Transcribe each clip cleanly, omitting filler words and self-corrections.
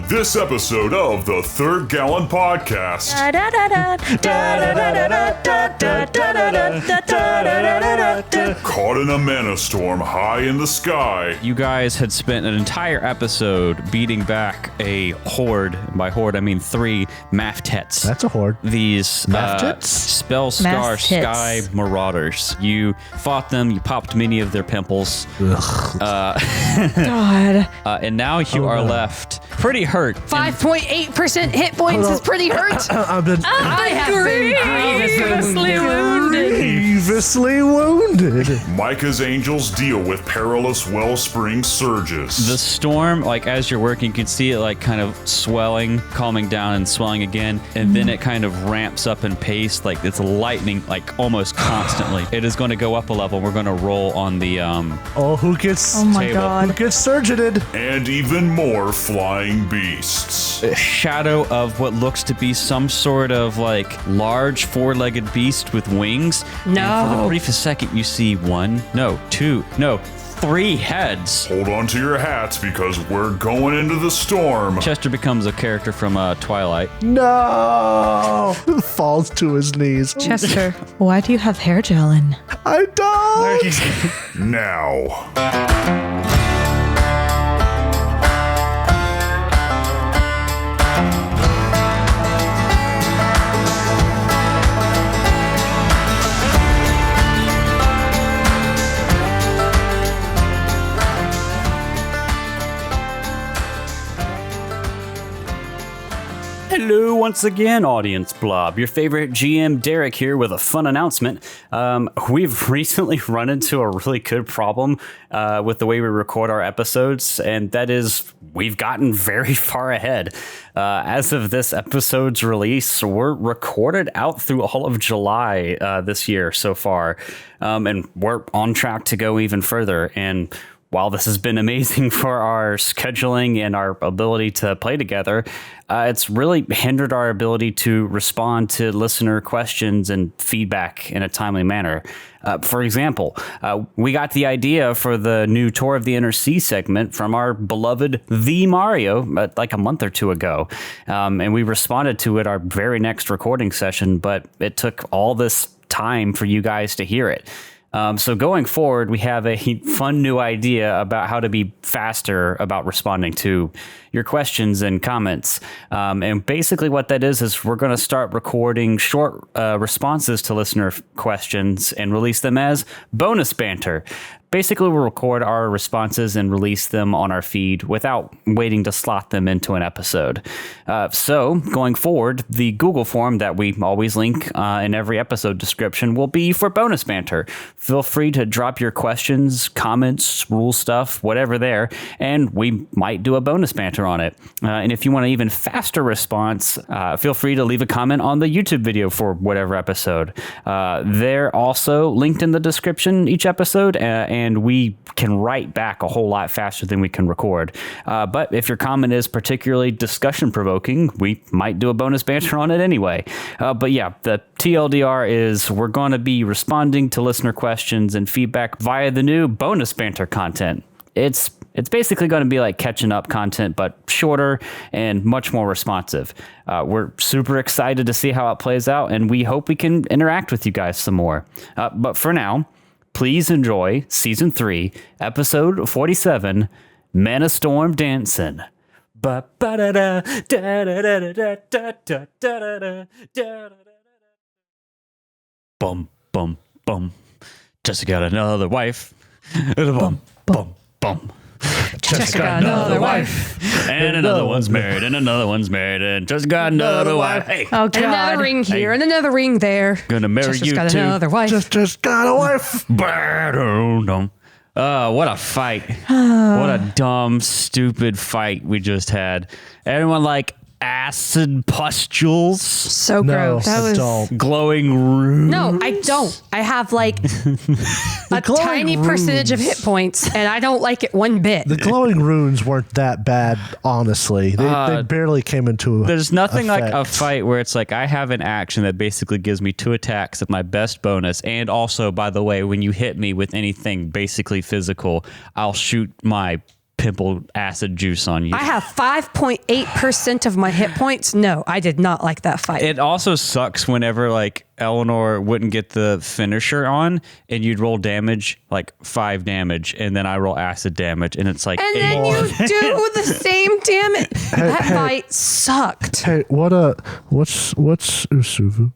This episode of the Third Gallon Podcast. Caught in a Manastorm high in the sky. You guys had spent an entire episode beating back a horde. By horde, I mean 3 Maftets. That's a horde. These spell scar sky marauders. You fought them. You popped many of their pimples. God. And now you are left pretty hurt. 5.8% hit points is pretty hurt. I have been grievously wounded. Micah's angels deal with perilous wellspring surges. The storm, like as you're working, you can see it like kind of swelling, calming down and swelling again, and then it kind of ramps up in pace, like it's lightning, like almost constantly. It is going to go up a level. We're going to roll on the who gets table. Who gets surgeted? And even more flying beasts. A shadow of what looks to be some sort of like large 4-legged beast with wings. No. And for the briefest second, you see 3 heads. Hold on to your hats because we're going into the storm. Chester becomes a character from Twilight. No! Falls to his knees. Chester, why do you have hair gel in? I don't! Now. Hello once again, Audience Blob. Your favorite GM Derek here with a fun announcement. We've recently run into a really good problem with the way we record our episodes, and that is we've gotten very far ahead. As of this episode's release, we're recorded out through all of July this year so far, and we're on track to go even further. And while this has been amazing for our scheduling and our ability to play together, it's really hindered our ability to respond to listener questions and feedback in a timely manner. For example, we got the idea for the new Tour of the Inner Sea segment from our beloved The Mario like a month or two ago. And we responded to it our very next recording session, but it took all this time for you guys to hear it. So going forward, we have a fun new idea about how to be faster about responding to your questions and comments. And basically what that is we're going to start recording short responses to listener questions and release them as bonus banter. Basically, we'll record our responses and release them on our feed without waiting to slot them into an episode. So, going forward, the Google form that we always link in every episode description will be for bonus banter. Feel free to drop your questions, comments, rule stuff, whatever there, and we might do a bonus banter on it. And if you want an even faster response, feel free to leave a comment on the YouTube video for whatever episode. They're also linked in the description each episode, and we can write back a whole lot faster than we can record. But if your comment is particularly discussion-provoking, we might do a bonus banter on it anyway. But yeah, the TLDR is we're going to be responding to listener questions and feedback via the new bonus banter content. It's basically going to be like catching up content, but shorter and much more responsive. We're super excited to see how it plays out, and we hope we can interact with you guys some more. But for now, please enjoy Season 3, Episode 47, Manastormdansen. Bum, bum, bum. Just got another wife. Bum, bum, bum. Just got another wife. And another one's married, and another one's married, and just got another wife. Hey. Oh, God. And another ring here, and another ring there. Gonna marry just you got too. Another wife. Just got a wife. What a fight. What a dumb, stupid fight we just had. Everyone like acid pustules. So gross. That was don't. Glowing runes. No, I don't. I have like a tiny percentage of hit points, and I don't like it one bit. The glowing runes weren't that bad, honestly. They barely came into There's nothing effect. like a fight where it's like I have an action that basically gives me 2 attacks at my best bonus, and also, by the way, when you hit me with anything basically physical, I'll shoot my pimple acid juice on you. I have 5.8% of my hit points. No, I did not like that fight. It also sucks whenever like Eleanor wouldn't get the finisher on and you'd roll damage, like 5 damage, and then I roll acid damage, and it's like and 8 then you do the same damage. That fight sucked. Hey, what's Usuvu?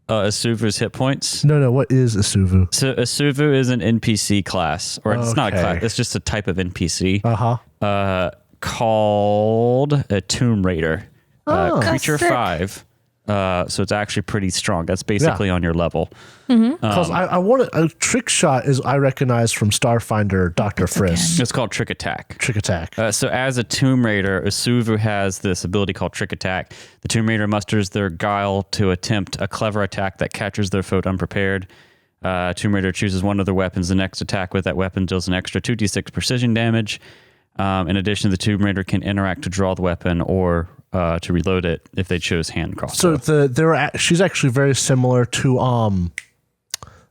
Asuvu's hit points. No, what is Asuvu? So Asuvu is an NPC class, or it's not a Okay. class. It's just a type of NPC Uh-huh. called a Tomb Raider. Creature Sick. 5. So it's actually pretty strong. That's basically on your level. Because I want a trick shot is I recognize from Starfinder Dr. Frisk. It's called Trick Attack. Trick attack. So as a Tomb Raider, Asuvu has this ability called Trick Attack. The Tomb Raider musters their guile to attempt a clever attack that catches their foe unprepared. Tomb Raider chooses one of their weapons. The next attack with that weapon deals an extra 2d6 precision damage. In addition, the Tomb Raider can interact to draw the weapon or to reload it if they chose hand crossbow. So she's actually very similar to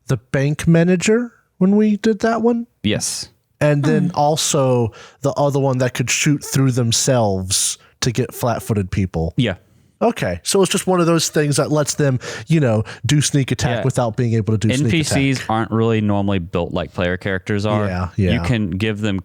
the bank manager when we did that one. Yes. And then also the other one that could shoot through themselves to get flat-footed people. Yeah. Okay, so it's just one of those things that lets them, do sneak attack without being able to do sneak attack. NPCs aren't really normally built like player characters are. Yeah. You can give them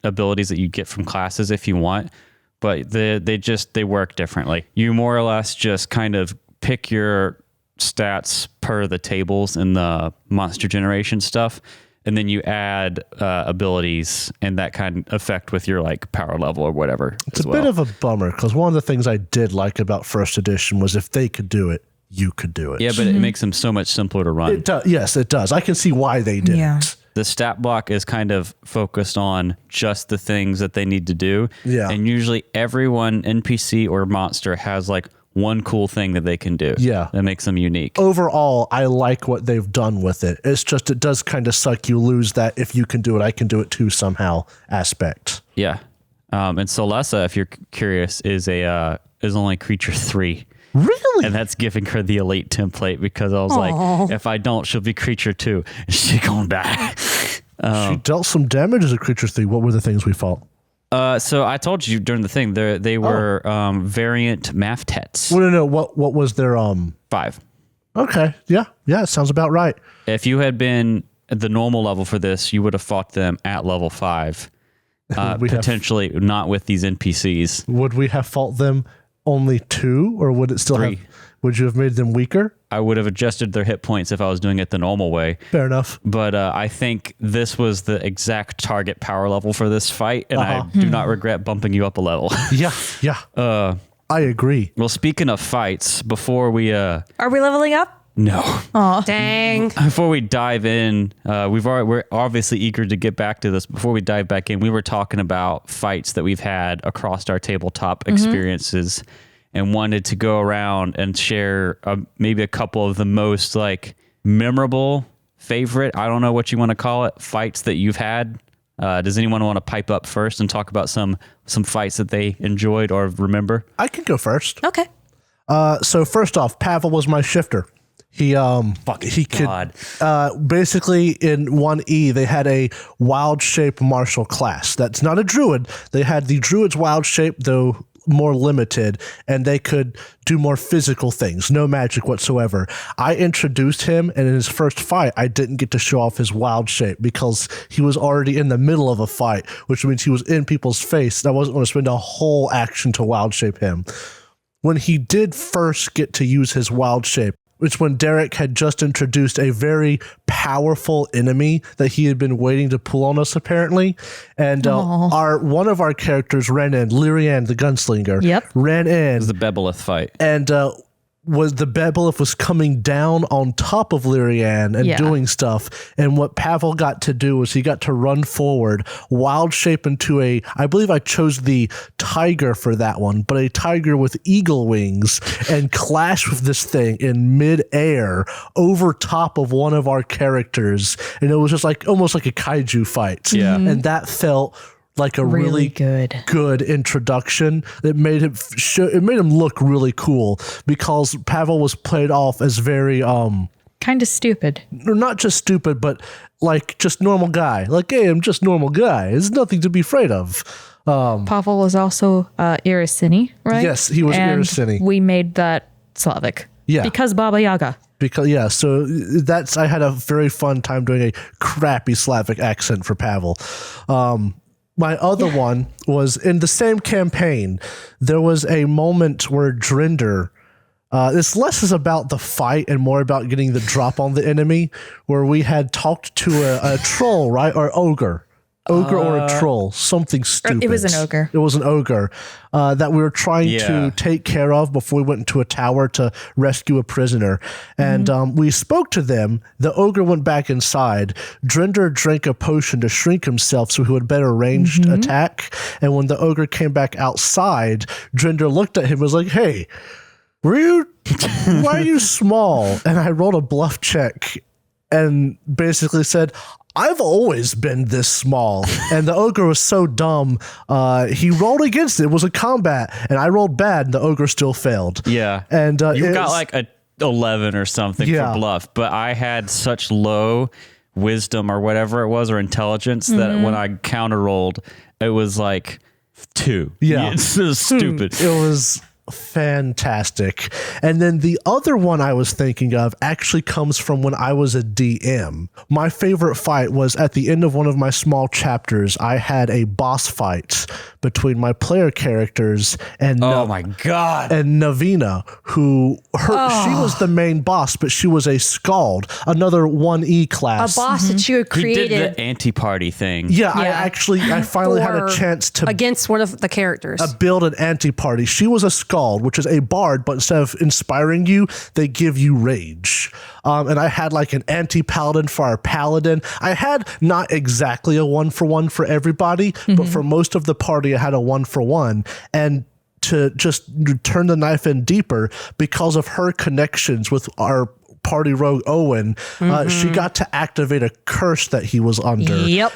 abilities that you get from classes if you want, but they work differently. You more or less just kind of pick your stats per the tables in the monster generation stuff, and then you add abilities and that kind of effect with your like power level or whatever. It's a bit of a bummer because one of the things I did like about first edition was if they could do it, you could do it. Yeah, but it makes them so much simpler to run. It does. Yes, it does. I can see why they did it. The stat block is kind of focused on just the things that they need to do. Yeah. And usually everyone, NPC or monster, has like one cool thing that they can do. Yeah. That makes them unique. Overall, I like what they've done with it. It's just it does kind of suck. You lose that if you can do it, I can do it too somehow aspect. Yeah. And Solessa, if you're curious, is only creature 3. Really? And that's giving her the elite template because I was like, if I don't, she'll be creature 2. And she's gonna die. She dealt some damage as a creature 3. What were the things we fought? So I told you during the thing, they were variant Maftets. Well, no. What was their 5. Okay. Yeah. It sounds about right. If you had been at the normal level for this, you would have fought them at level 5. Potentially not with these NPCs. Would we have fought them only 2, or would it still 3. Would you have made them weaker? I would have adjusted their hit points if I was doing it the normal way. Fair enough. But I think this was the exact target power level for this fight, and I do not regret bumping you up a level. Yeah. I agree. Well, speaking of fights, before we Are we leveling up? no, Oh, dang. before we dive in, we're obviously eager to get back to this. Before we dive back in, we were talking about fights that we've had across our tabletop experiences, and wanted to go around and share maybe a couple of the most like memorable, favorite, I don't know what you want to call it, fights that you've had. Does anyone want to pipe up first and talk about some fights that they enjoyed or remember? I can go first. Okay. So first off, Pavel was my shifter. He God. could basically in 1E they had a wild shape martial class. That's not a druid. They had the druid's wild shape, though more limited, and they could do more physical things, no magic whatsoever. I introduced him, and in his first fight, I didn't get to show off his wild shape because he was already in the middle of a fight, which means he was in people's face, and I wasn't going to spend a whole action to wild shape him. When he did first get to use his wild shape, it's when Derek had just introduced a very powerful enemy that he had been waiting to pull on us, apparently. And one of our characters ran in, Lyrian, the gunslinger, ran in. It was the Bebelith fight. And the Bebelith was coming down on top of Lyrian and doing stuff. And what Pavel got to do was he got to run forward, wild shape into I believe I chose the tiger for that one, but a tiger with eagle wings, and clash with this thing in midair over top of one of our characters. And it was just like almost like a kaiju fight. Yeah. And that felt like a really good introduction. It made him look really cool because Pavel was played off as very kind of stupid. Or not just stupid, but like just normal guy. Like, hey, I'm just normal guy. There's nothing to be afraid of. Pavel was also Irasini, right? Yes, he was Irasini. We made that Slavic. Yeah. Because Baba Yaga. So I had a very fun time doing a crappy Slavic accent for Pavel. My other one was in the same campaign. There was a moment where Drinder, this less is about the fight and more about getting the drop on the enemy, where we had talked to a troll, right? Or ogre or a troll, something stupid. It was an ogre. It was an ogre that we were trying to take care of before we went into a tower to rescue a prisoner. And we spoke to them. The ogre went back inside. Drinder drank a potion to shrink himself so he would better ranged attack. And when the ogre came back outside, Drinder looked at him and was like, hey, why are you small? And I rolled a bluff check and basically said, I've always been this small. And the ogre was so dumb. He rolled against it. It was a combat. And I rolled bad and the ogre still failed. Yeah. And you got like a 11 or something for bluff. But I had such low wisdom or whatever it was, or intelligence, that when I counter rolled, it was like 2. Yeah. It's so stupid. It was fantastic. And then the other one I was thinking of actually comes from when I was a DM. My favorite fight was at the end of one of my small chapters. I had a boss fight between my player characters and my God. And Navina, who she was the main boss, but she was a Scald, another 1E class. A boss that you had created. He did the anti-party thing. Yeah, I finally had a chance to against one of the characters. Build an anti-party. She was a Scald, which is a bard, but instead of inspiring you, they give you rage. And I had like an anti-paladin for our paladin. I had not exactly a 1-for-1 for everybody, but for most of the party, I had a 1-for-1. And to just turn the knife in deeper, because of her connections with our party rogue Owen, she got to activate a curse that he was under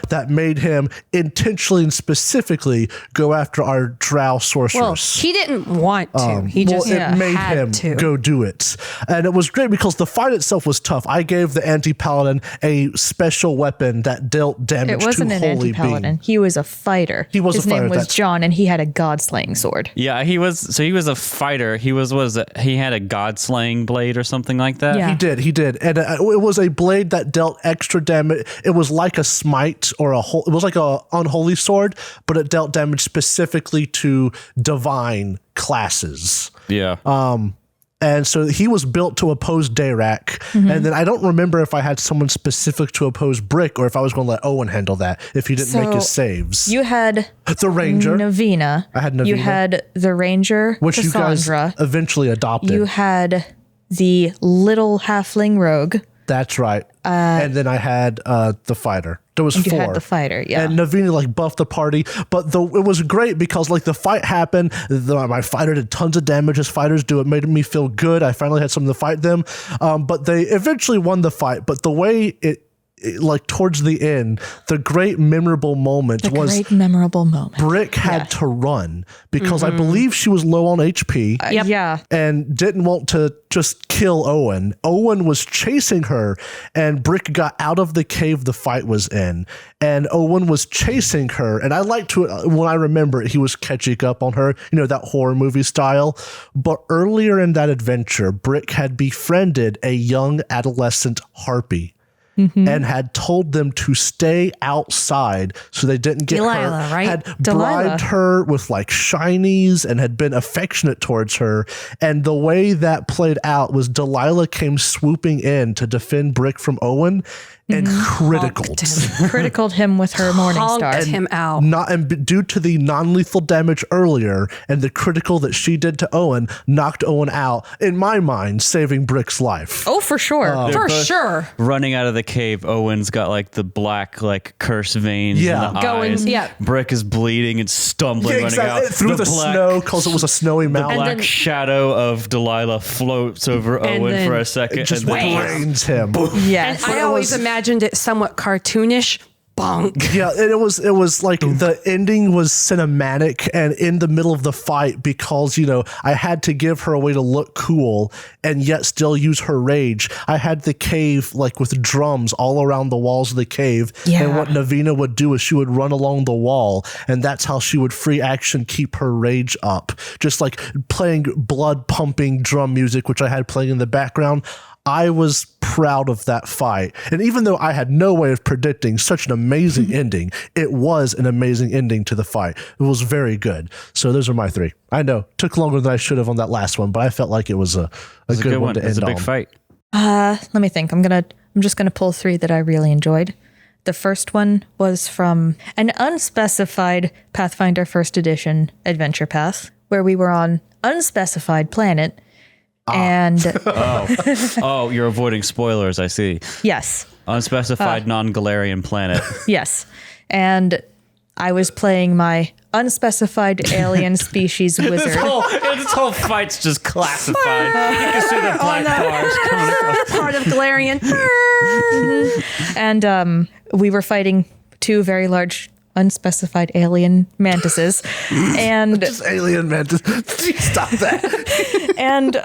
that made him intentionally and specifically go after our drow sorceress. Well, he didn't want to. He just made had him to go do it. And it was great because the fight itself was tough. I gave the anti-paladin a special weapon that dealt damage to It wasn't an Holy anti-paladin. Being. He was a fighter. His name was John, and he had a god-slaying sword. Yeah, he was a fighter. He he had a god-slaying blade or something like that. Yeah. He did. And it was a blade that dealt extra damage. It was like a smite or it was like a unholy sword, but it dealt damage specifically to divine classes. Yeah. And so he was built to oppose Dayrak. And then I don't remember if I had someone specific to oppose Brick or if I was going to let Owen handle that if he didn't make his saves. You had the Ranger. Navina. I had Navina. You had the Ranger, which Cassandra. You guys eventually adopted. You had the little halfling rogue. That's right. And then I had the fighter. There was 4. You had the fighter, yeah. And Navina buffed the party, but it was great because the fight happened. My fighter did tons of damage as fighters do. It made me feel good. I finally had something to fight them. But they eventually won the fight. But the way it towards the end, the great memorable moment Brick had to run because I believe she was low on HP. And didn't want to just kill Owen. Owen was chasing her, and Brick got out of the cave the fight was in, and Owen was chasing her. And I like to, when I remember it, he was catching up on her, that horror movie style. But earlier in that adventure, Brick had befriended a young adolescent harpy. And had told them to stay outside so they didn't get Delilah, hurt. right? Had bribed her with shinies and had been affectionate towards her. And the way that played out was Delilah came swooping in to defend Brick from Owen and criticaled him with her Morningstar. Honked him out. Due to the non-lethal damage earlier and the critical that she did to Owen, knocked Owen out, in my mind, saving Brick's life. Oh, for sure. For sure. Running out of the cave, Owen's got the black curse veins in the eyes. Brick is bleeding and stumbling running out through the snow because it was a snowy mountain. The black shadow of Delilah floats over Owen for a second and just brains him. Yes. And I always imagined it somewhat cartoonish, bonk. Yeah, and it was like the ending was cinematic and in the middle of the fight because, I had to give her a way to look cool and yet still use her rage. I had the cave like with drums all around the walls of the cave. Yeah. And what Navina would do is she would run along the wall and that's how she would free action keep her rage up. Just like playing blood pumping drum music, which I had playing in the background. I was proud of that fight. And even though I had no way of predicting such an amazing ending, it was an amazing ending to the fight. It was very good. So those are my 3. I know, took longer than I should have on that last one, but I felt like it was a good one to end on. It was a big fight. Let me think. I'm just gonna pull 3 that I really enjoyed. The first one was from an unspecified Pathfinder First Edition adventure path, where we were on unspecified planet. And Oh, you're avoiding spoilers, I see. yes, Unspecified non-Galarian planet. yes. And I was playing my unspecified alien species wizard. This whole fight's just classified. You can see the black bars coming across. Part of Galarian. And we were fighting 2 very large unspecified alien mantises. And Just alien mantis. Stop that. and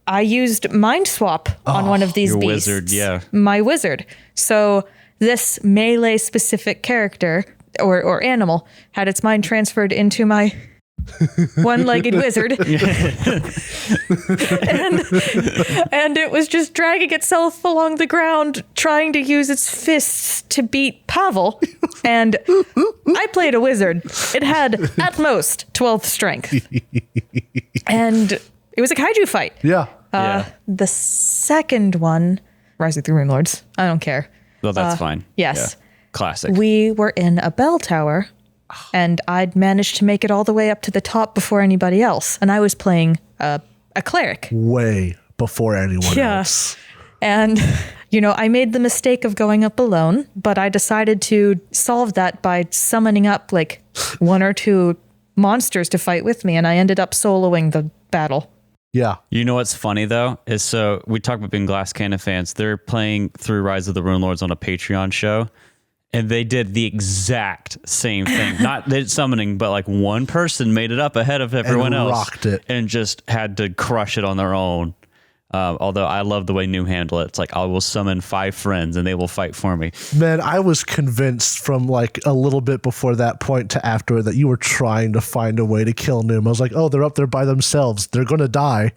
I used mind swap on one of these Your beasts. wizard, yeah. My wizard. So this melee specific character or animal had its mind transferred into my one-legged wizard. and it was just dragging itself along the ground trying to use its fists to beat Pavel. And I played a wizard. It had at most 12 strength. And it was a kaiju fight. Yeah. The second one, Rise of the Rune Lords. I don't care. Well, that's fine. Yes. Yeah. Classic. We were in a bell tower, and I'd managed to make it all the way up to the top before anybody else. And I was playing a cleric. Way before anyone else. And, I made the mistake of going up alone, but I decided to solve that by summoning up like 1 or 2 monsters to fight with me, and I ended up soloing the battle. Yeah. You know what's funny though is so we talk about being Glass Cannon fans. They're playing through Rise of the Rune Lords on a Patreon show, and they did the exact same thing. Not they summoning, but like one person made it up ahead of everyone else, rocked it, and just had to crush it on their own. Although I love the way New handle it. It's like I will summon 5 friends and they will fight for me. Man, I was convinced from like a little bit before that point to after that you were trying to find a way to kill Noom. I was like, oh, they're up there by themselves. They're going to die.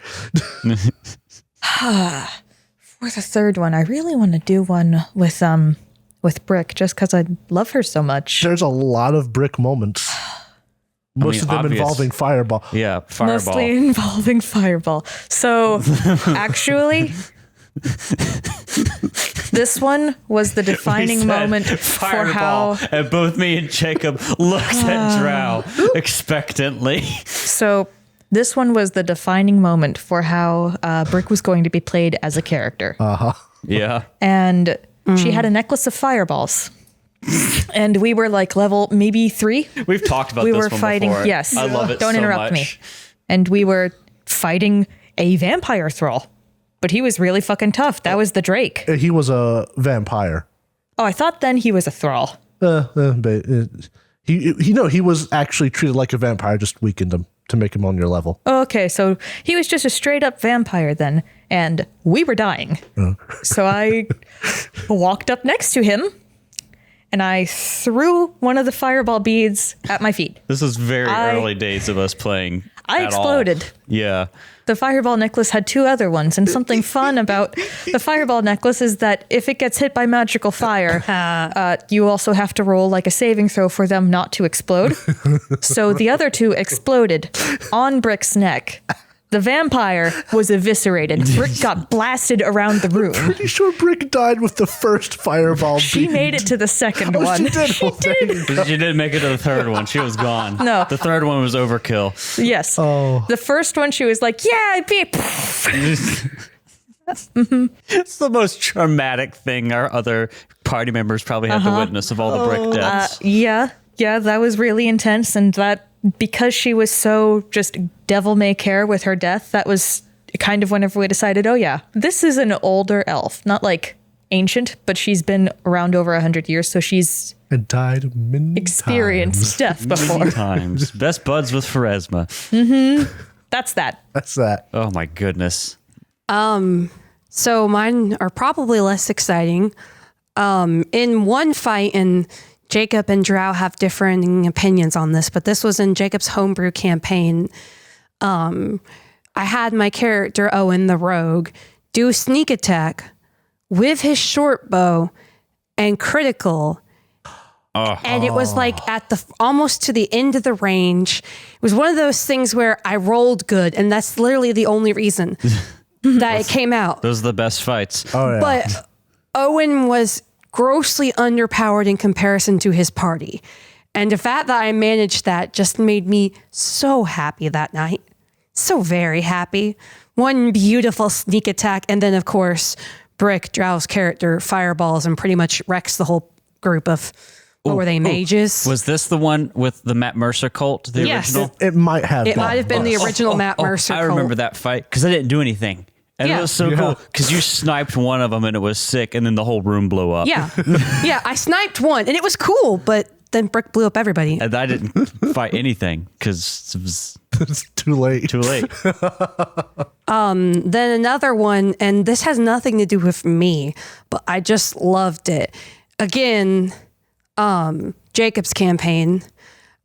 For the third one, I really want to do one with Brick just because I love her so much. There's a lot of Brick moments. Most of them obvious. involving Fireball. Yeah, Fireball. Mostly involving Fireball. So actually, this one was the defining moment for how. And both me and Jacob looked at Drow expectantly. So this one was the defining moment for how Brick was going to be played as a character. Yeah. And she had a necklace of fireballs. And we were like level maybe 3. We've talked about We this were one fighting. before. Yes. I love it Don't so interrupt much. me. And we were fighting a vampire thrall. But he was really fucking tough. That was the Drake. He was a vampire. Oh, I thought then he was a thrall. He was actually treated like a vampire, just weakened him to make him on your level. Okay, so he was just a straight up vampire then, and we were dying. So I walked up next to him, and I threw one of the fireball beads at my feet. This is very early days of us playing. I exploded. Yeah. The fireball necklace had 2 other ones, and something fun about the fireball necklace is that if it gets hit by magical fire, you also have to roll like a saving throw for them not to explode. So the other 2 exploded on Brick's neck. The vampire was eviscerated. Brick got blasted around the room. Pretty sure Brick died with the first fireball She bead. made it to the second one. She did. She did. She didn't make it to the third one. She was gone. No. The third one was overkill. Yes. Oh. The first one, she was like, yeah, it'd be. It's the most traumatic thing our other party members probably had to witness of all the Brick deaths. Yeah, that was really intense. And that, because she was so just devil may care with her death, that was kind of whenever we decided, oh yeah, this is an older elf, not like ancient, but she's been around over 100 years. So she's And died many Experienced death before. Many times. Best buds with Pharasma. That's that. That's that. Oh my goodness. So mine are probably less exciting. In one fight, and Jacob and Drow have differing opinions on this, but this was in Jacob's homebrew campaign. I had my character, Owen the Rogue, do a sneak attack with his short bow and critical. And it was like at the almost to the end of the range. It was one of those things where I rolled good, and that's literally the only reason that it came out. Those are the best fights. Oh, yeah. But Owen was grossly underpowered in comparison to his party. And the fact that I managed that just made me so happy that night. So very happy. One beautiful sneak attack. And then, of course, Brick, Drow's character, fireballs and pretty much wrecks the whole group of, what were they, mages? Was this the one with the Matt Mercer cult, the Yes. original? It might have It might have been the original Matt Mercer I remember cult. that fight because I didn't do anything. And it Yeah. was so cool because you sniped one of them and it was sick, and then the whole room blew up. Yeah. Yeah, I sniped one and it was cool, but then Brick blew up everybody. And I didn't fight anything because it was It's too late. too late. Then another one, and this has nothing to do with me, but I just loved it. Again, Jacob's campaign,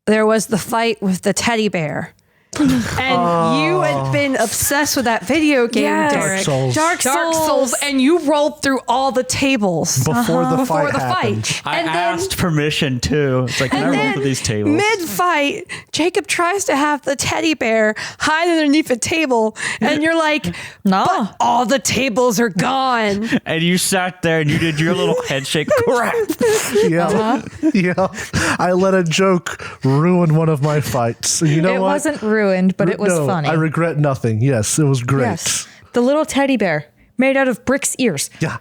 there was the fight with the teddy bear. And you had been obsessed with that video game, Yes. Derek. Dark Souls. Dark Souls, and you rolled through all the tables Before the before fight the happened. fight. I And then- asked permission too. It's like, can I roll for these tables? Mid-fight, Jacob tries to have the teddy bear hide underneath a table, and you're like, No. but all the tables are gone. And you sat there and you did your little head shake. Crap. Yeah. Yeah. I let a joke ruin one of my fights. You know It what? wasn't ruined, but it was No, funny. I regret nothing. Yes, it was great. Yes. The little teddy bear made out of Brick's ears. Yeah.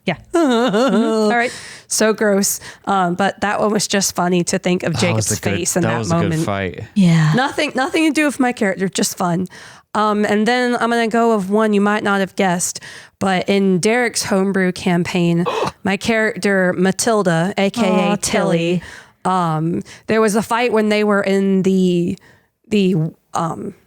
Yeah. All right, so gross. But that one was just funny to think of Jacob's face in that was moment. a good fight. Yeah. Nothing to do with my character, just fun. And then I'm gonna go with one you might not have guessed, but in Derek's homebrew campaign, my character Matilda, aka Aw, Tilly, there was a fight when they were in the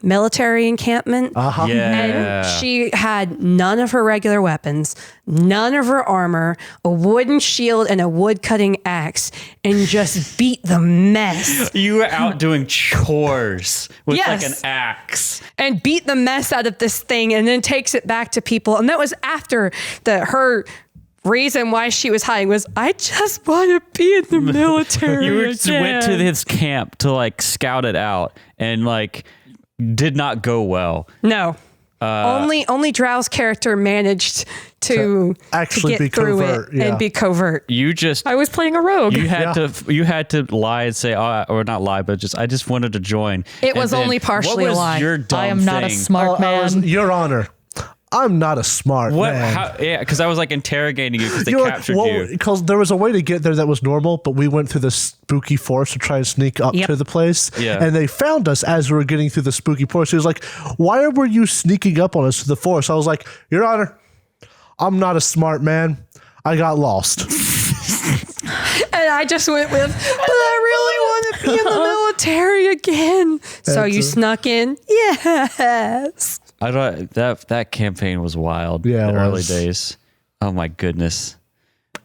military encampment. Uh-huh. Yeah. And she had none of her regular weapons, none of her armor, a wooden shield, and a wood cutting axe, and just beat the mess. You were out doing chores with like an Yes. axe. And beat the mess out of this thing, and then takes it back to people. And that was after her reason why she was hiding was, I just want to be in the military. You went to again." his camp to like scout it out, and like did not go well. No. Only Drow's character managed to actually get be through covert, it yeah. and be covert. You just I was playing a rogue. you had to lie and say, or not lie, but just I just wanted to join. It And was then, only partially what a was lie. Your dumb I am not a thing? smart man. Your Honor, I'm not a smart What? man. How, yeah, because I was like interrogating you because they captured you. Because there was a way to get there that was normal, but we went through the spooky forest to try and sneak up Yep. to the place. Yeah. And they found us as we were getting through the spooky forest. He was like, why were you sneaking up on us to the forest? I was like, Your Honor, I'm not a smart man. I got lost. And I just went with, but I really want to be in the military again. So you snuck in? Yes. I don't. That campaign was wild. Yeah, in it the early was. days. Oh my goodness.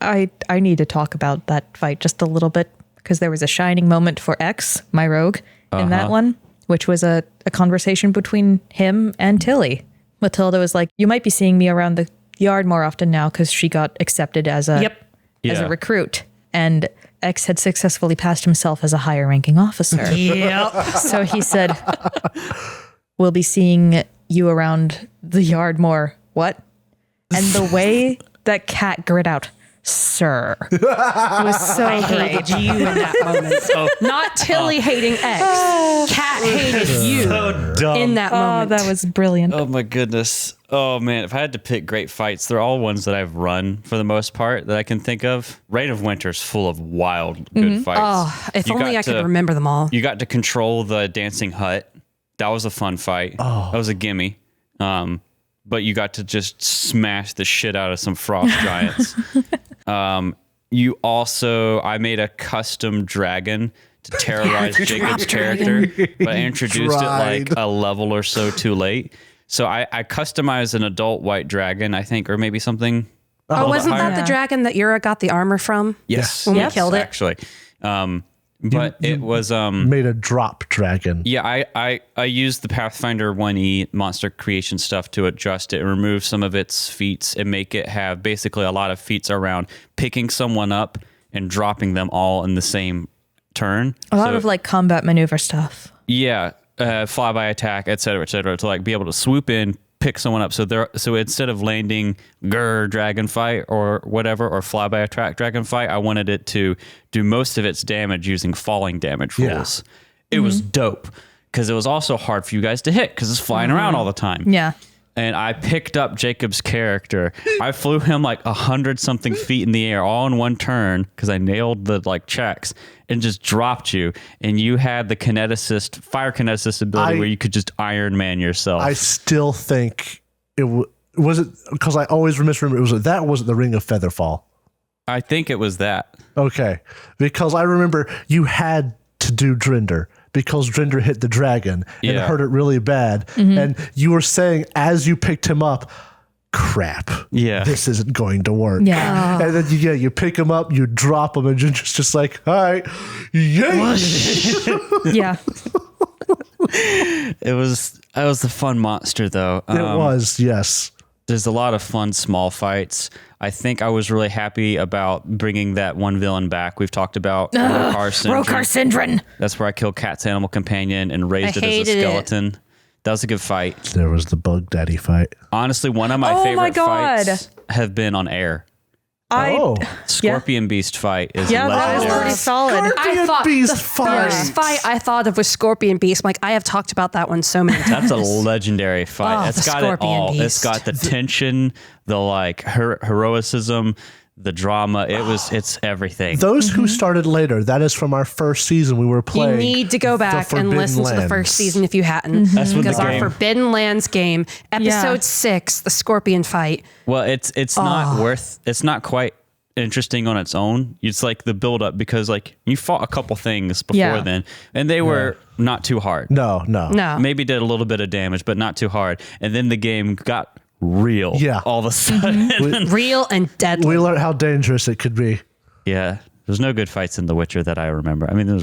I need to talk about that fight just a little bit because there was a shining moment for X, my rogue, in that one, which was a conversation between him and Tilly. Matilda was like, you might be seeing me around the yard more often now because she got accepted as a Yeah. recruit. And X had successfully passed himself as a higher ranking officer. Yep. So he said, we'll be seeing you around the yard more. What? And the way that Cat grit out, sir, was so Hated great. you in that moment. Not Tilly hating X. Cat hated you So dumb. in that Oh, moment. that was brilliant. Oh my goodness. Oh man, if I had to pick great fights, they're all ones that I've run for the most part that I can think of. Reign of Winter's full of wild, good fights. Oh, if You only got I could to- remember them all. You got to control the dancing hut. That was a fun fight. That was a gimme. But you got to just smash the shit out of some frost giants. I made a custom dragon to terrorize Jacob's character, but I introduced it like a level or so too late. So I customized an adult white dragon, I think, or maybe something. Wasn't that the dragon that Yura got the armor from? Yes. When we killed it? Actually. But it was made a drop dragon. Yeah, I used the Pathfinder 1E monster creation stuff to adjust it and remove some of its feats and make it have basically a lot of feats around picking someone up and dropping them all in the same turn. A lot of like combat maneuver stuff. Yeah, flyby attack, et cetera, to like be able to swoop in, pick someone up. So instead of landing dragon fight or whatever, or flyby attack dragon fight, I wanted it to do most of its damage using falling damage rules. It was dope because it was also hard for you guys to hit because it's flying around all the time. Yeah. And I picked up Jacob's character. I flew him like 100-something feet in the air all in one turn because I nailed the like checks and just dropped you. And you had the fire kineticist ability where you could just Iron Man yourself. I still think was it because I always misremember that wasn't the Ring of Featherfall. I think it was that. Okay, because I remember you had to do Drinder because Drinder hit the dragon and hurt it really bad. And you were saying as you picked him up, crap, this isn't going to work. Yeah. And then you pick him up, you drop him, and you're just like, all right, yay. Yeah. It was a fun monster though. It was, yes. There's a lot of fun small fights. I think I was really happy about bringing that one villain back. We've talked about Rokar Syndrome. That's where I killed Cat's animal companion and raised it as a skeleton. That was a good fight. There was the Bug Daddy fight. Honestly, one of my favorite fights have been on air. Scorpion Beast fight is that legendary. was pretty solid. Scorpion Beast the first fight I thought of was Scorpion Beast. Like, I have talked about that one so many times. That's a legendary fight. It's got it all. Beast. It's got the tension, the like heroicism, the drama. It's everything. Those who started later, that is from our first season we were playing. You need to go back and listen to the first season if you hadn't. That's when because our Forbidden Lands game, episode 6, the Scorpion fight. Well, it's not quite interesting on its own. It's like the build up because like you fought a couple things before then and they were not too hard. No. Maybe did a little bit of damage, but not too hard. And then the game got real all of a sudden. Real and deadly. We learned how dangerous it could be. Yeah. There's no good fights in The Witcher that I remember. I mean, there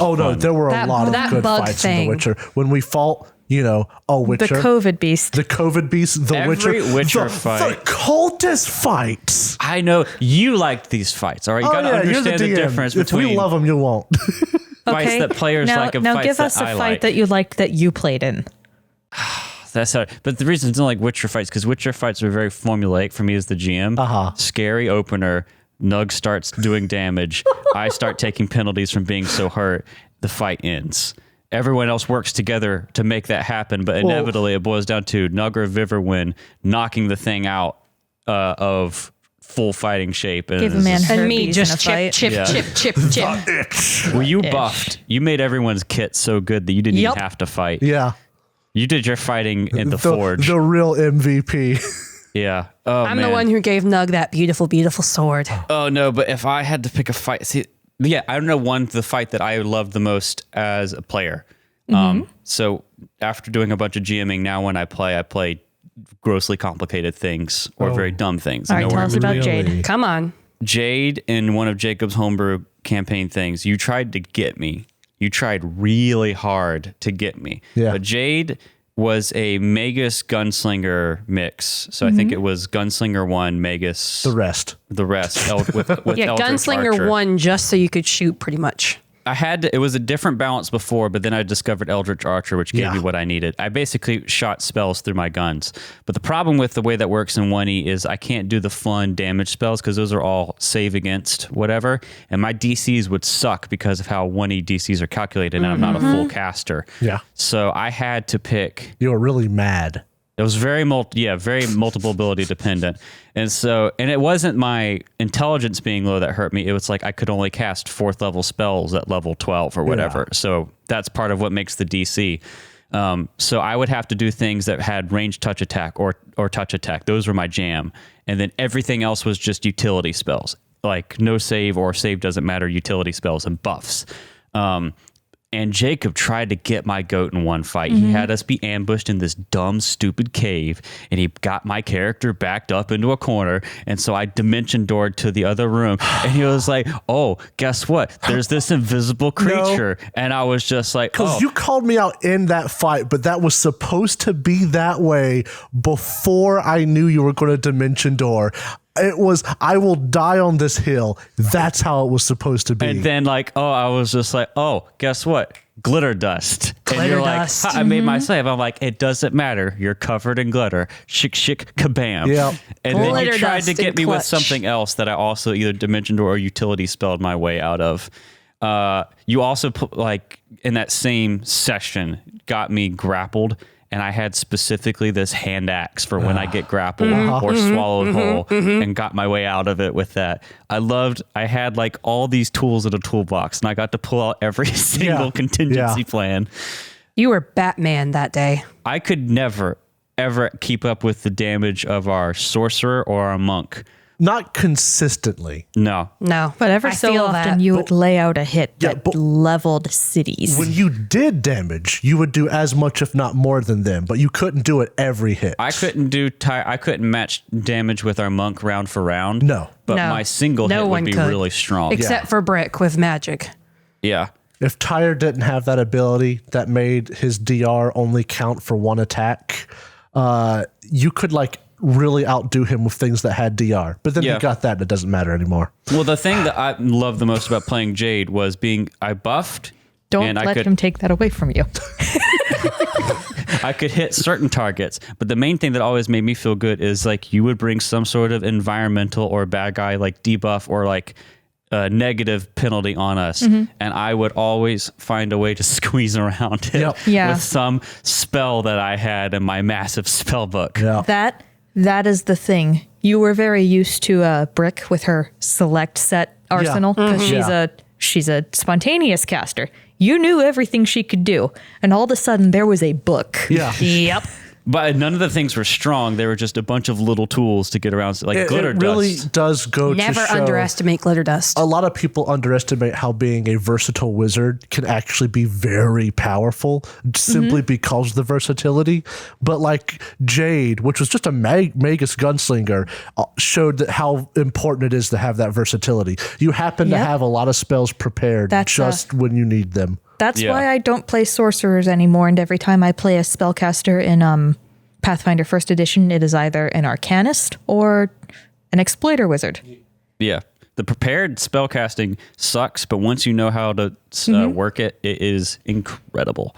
were a lot of good fights in The Witcher. When we fought, Witcher. The COVID Beast. The COVID Beast, The Every Witcher. Witcher fight. The cultist fights. I know. You liked these fights, all right? You got to understand the difference between... If we love them, you won't. Fights that players like and now fights give us that a I fight like. that you liked that you played in. That's hard. But the reason it's not like Witcher fights, because Witcher fights are very formulaic for me as the GM. Scary opener. Nug starts doing damage. I start taking penalties from being so hurt. The fight ends. Everyone else works together to make that happen, but inevitably it boils down to Nug or Viverwin knocking the thing out of full fighting shape. And, Give a man and me herpes just in a chip. Well, you buffed. You made everyone's kit so good that you didn't even have to fight. Yeah. You did your fighting in the forge. The real MVP. Yeah. Oh, I'm the one who gave Nug that beautiful, beautiful sword. Oh, no, but if I had to pick a fight... See, yeah, I don't know the fight that I loved the most as a player. So after doing a bunch of GMing, now when I play grossly complicated things or very dumb things. All right, tell us about Jade. Come on. Jade, in one of Jacob's homebrew campaign things, you tried to get me. You tried really hard to get me. Yeah. But Jade was a Magus Gunslinger mix. So I think it was Gunslinger 1, Magus... The rest. With Yeah, Eldritch Gunslinger Archer. 1 just so you could shoot pretty much. It was a different balance before, but then I discovered Eldritch Archer, which gave me what I needed. I basically shot spells through my guns. But the problem with the way that works in 1E is I can't do the fun damage spells because those are all save against whatever. And my DCs would suck because of how 1E DCs are calculated, and I'm not a full caster. Yeah. So I had to pick... You were really mad. It was very multiple ability dependent. And it wasn't my intelligence being low that hurt me. It was like I could only cast 4th level spells at level 12 or whatever. Yeah. So that's part of what makes the DC. So I would have to do things that had ranged touch attack or touch attack. Those were my jam. And then everything else was just utility spells. like no save or save doesn't matter utility spells and buffs. And Jacob tried to get my goat in one fight. He had us be ambushed in this dumb, stupid cave, and he got my character backed up into a corner. And so I dimension doored to the other room, and he was like, "Oh, guess what? There's this invisible creature." And I was just like, Because you called me out in that fight, but that was supposed to be that way before I knew you were going to dimension door. It was, I will die on this hill. That's how it was supposed to be. And then I was just like, oh, guess what? Glitter dust. And Glitter you're dust. like, I made my save. I'm like, it doesn't matter. You're covered in glitter. Shick, shick, kabam. Yep. And then Glitter you tried to dust get and me with clutch. something else that I also either dimensioned or utility spelled my way out of. You also, in that same session, got me grappled. And I had specifically this hand axe for when I get grappled or swallowed whole and got my way out of it with that. I had like all these tools in a toolbox and I got to pull out every single contingency plan. You were Batman that day. I could never, ever keep up with the damage of our sorcerer or our monk. Not consistently. No. No. But ever I so feel often that. you would lay out a hit Yeah, that but- leveled cities. When you did damage, you would do as much, if not more than them, but you couldn't do it every hit. I couldn't match damage with our monk round for round. No. But No. my single No hit would one be could. really strong. Except for Brick with magic. Yeah. If Tyre didn't have that ability that made his DR only count for one attack, you could really outdo him with things that had DR. But then Yeah. you got that and it doesn't matter anymore. Well, the thing that I love the most about playing Jade was I buffed. Don't and let him take that away from you. I could hit certain targets, but the main thing that always made me feel good is you would bring some sort of environmental or bad guy debuff or a negative penalty on us, and I would always find a way to squeeze around it Yep. Yeah. with some spell that I had in my massive spell book. Yeah. That is the thing. You were very used to Brick with her select set arsenal because she's a spontaneous caster. You knew everything she could do, and all of a sudden there was a book. Yeah. Yep. But none of the things were strong. They were just a bunch of little tools to get around, glitter It really dust. does go Never to show. underestimate glitter dust. A lot of people underestimate how being a versatile wizard can actually be very powerful simply because of the versatility. But Jade, which was just a Magus gunslinger, showed that how important it is to have that versatility. You happen to Yep. have a lot of spells prepared That's, just when you need them. That's Yeah. why I don't play sorcerers anymore, and every time I play a spellcaster in Pathfinder First Edition, it is either an arcanist or an exploiter wizard. Yeah. The prepared spellcasting sucks, but once you know how to work it, it is incredible.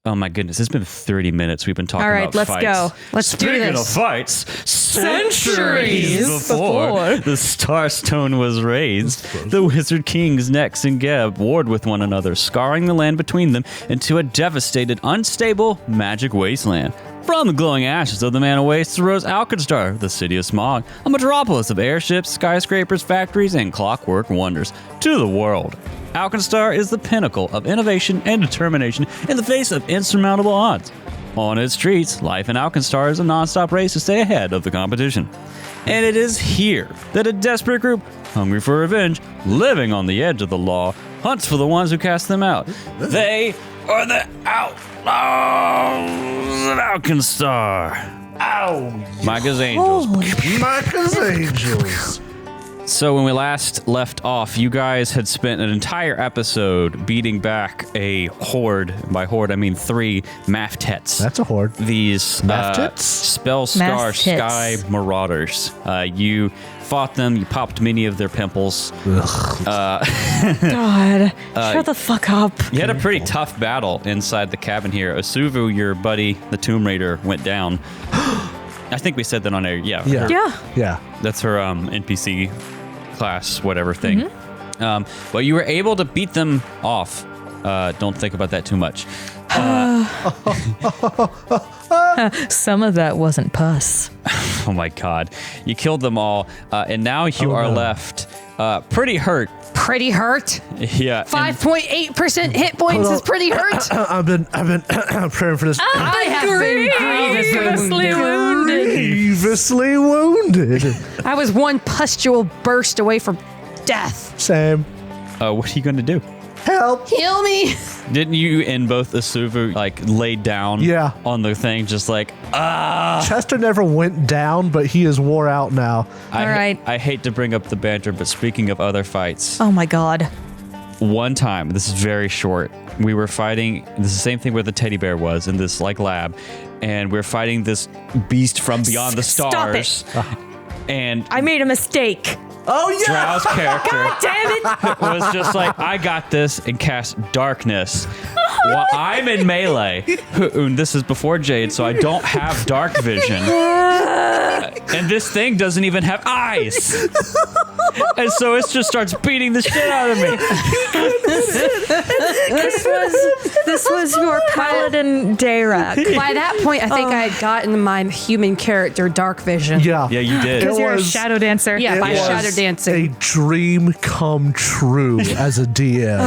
Oh my goodness, it's been 30 minutes. We've been talking All right, about let's fights. go. Let's do Speaking this. of fights, centuries Centuries before the Starstone was raised, the Wizard Kings Nex and Geb warred with one another, scarring the land between them into a devastated, unstable, magic wasteland. From the glowing ashes of the Mana Wastes arose Alkenstar, the city of smog, a metropolis of airships, skyscrapers, factories, and clockwork wonders to the world. Alkenstar is the pinnacle of innovation and determination in the face of insurmountable odds. On its streets, life in Alkenstar is a non-stop race to stay ahead of the competition. And it is here that a desperate group, hungry for revenge, living on the edge of the law, hunts for the ones who cast them out. They are the Outlaws of Alkenstar. Ow! Micah's Angels. Micah's Angels. So when we last left off, you guys had spent an entire episode beating back a horde. By horde, I mean 3 Maftets. That's a horde. These Maftets? spell scar Maftets. sky marauders. You fought them. You popped many of their pimples. God, shut the fuck up. You had a pretty tough battle inside the cabin here. Osuvu, your buddy, the Tomb Raider, went down. I think we said that on air. Yeah. Yeah. Yeah. Yeah. That's her NPC class, whatever thing. But you were able to beat them off. Don't think about that too much. Some of that wasn't pus. Oh my God. You killed them all. And now you are left pretty hurt. Pretty hurt. Yeah. and- 5.8% hit points is pretty hurt. I've been praying for this. I have been grievously wounded. Grievously wounded. I was one pustule burst away from death. Same. What are you going to do? Help. Heal me. Didn't you and both Asuvu lay down Yeah. on the thing just Chester never went down, but he is wore out now. All right. I hate to bring up the banter, but speaking of other fights, Oh my god. one time, this is very short, we were fighting, this is the same thing where the teddy bear was in this lab, and we're fighting this beast from beyond the Stop it. stars. And I made a mistake. Oh, yeah. Drow's character Damn it. was just like, I got this, and cast darkness. Well, I'm in melee. And this is before Jade, so I don't have dark vision. And this thing doesn't even have eyes. And so it just starts beating the shit out of me. This was your paladin Dayrak. By that point, I think I had gotten my human character dark vision. Yeah. Yeah, you did. Because you're a was- shadow dancer. Yeah, by was shadow a dancing. dream come true as a DM.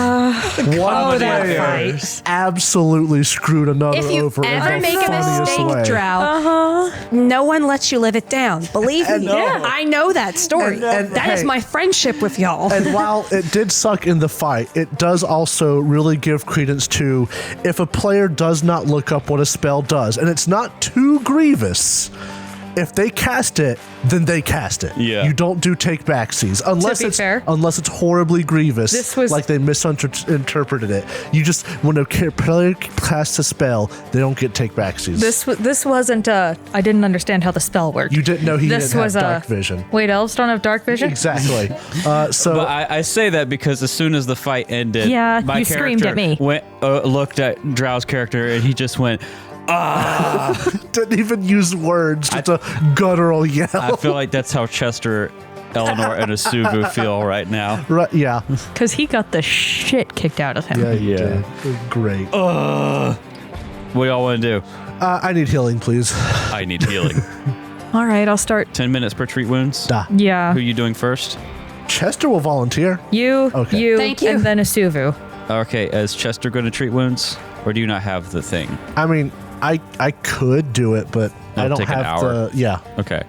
One that player fight. absolutely screwed another If you over ever in the make a funniest mistake, way. Drow, no one lets you live it down. Believe me, no. I know that story. And That is hey. my friendship with y'all. And while it did suck in the fight, it does also really give credence to if a player does not look up what a spell does, and it's not too grievous. If they cast it, then they cast it. Yeah. You don't do take backsies unless be it's fair. unless it's horribly grievous. This was- like they misinterpreted it. You just when a player casts a spell, they don't get take backsies. This wasn't I didn't understand how the spell worked. You didn't know he This didn't have was dark vision. Wait, elves don't have dark vision? Exactly. So But I say that because as soon as the fight ended, Yeah, my you screamed character at me. Went, looked at Drow's character, and he just went, didn't even use words, just a guttural yell. I feel like that's how Chester, Eleanor, and Asuvu feel right now. Right, yeah. Because he got the shit kicked out of him. Yeah, you Yeah. did. Great. What do y'all want to do? I need healing, please. I need healing. All right, I'll start. 10 minutes per treat wounds. Da. Yeah. Who you doing first? Chester will volunteer. You, Okay. you, Thank you. and then Asuvu. Okay, is Chester going to treat wounds? Or do you not have the thing? I mean, I could do it, but I It'll don't take an have hour. the. Yeah. Okay.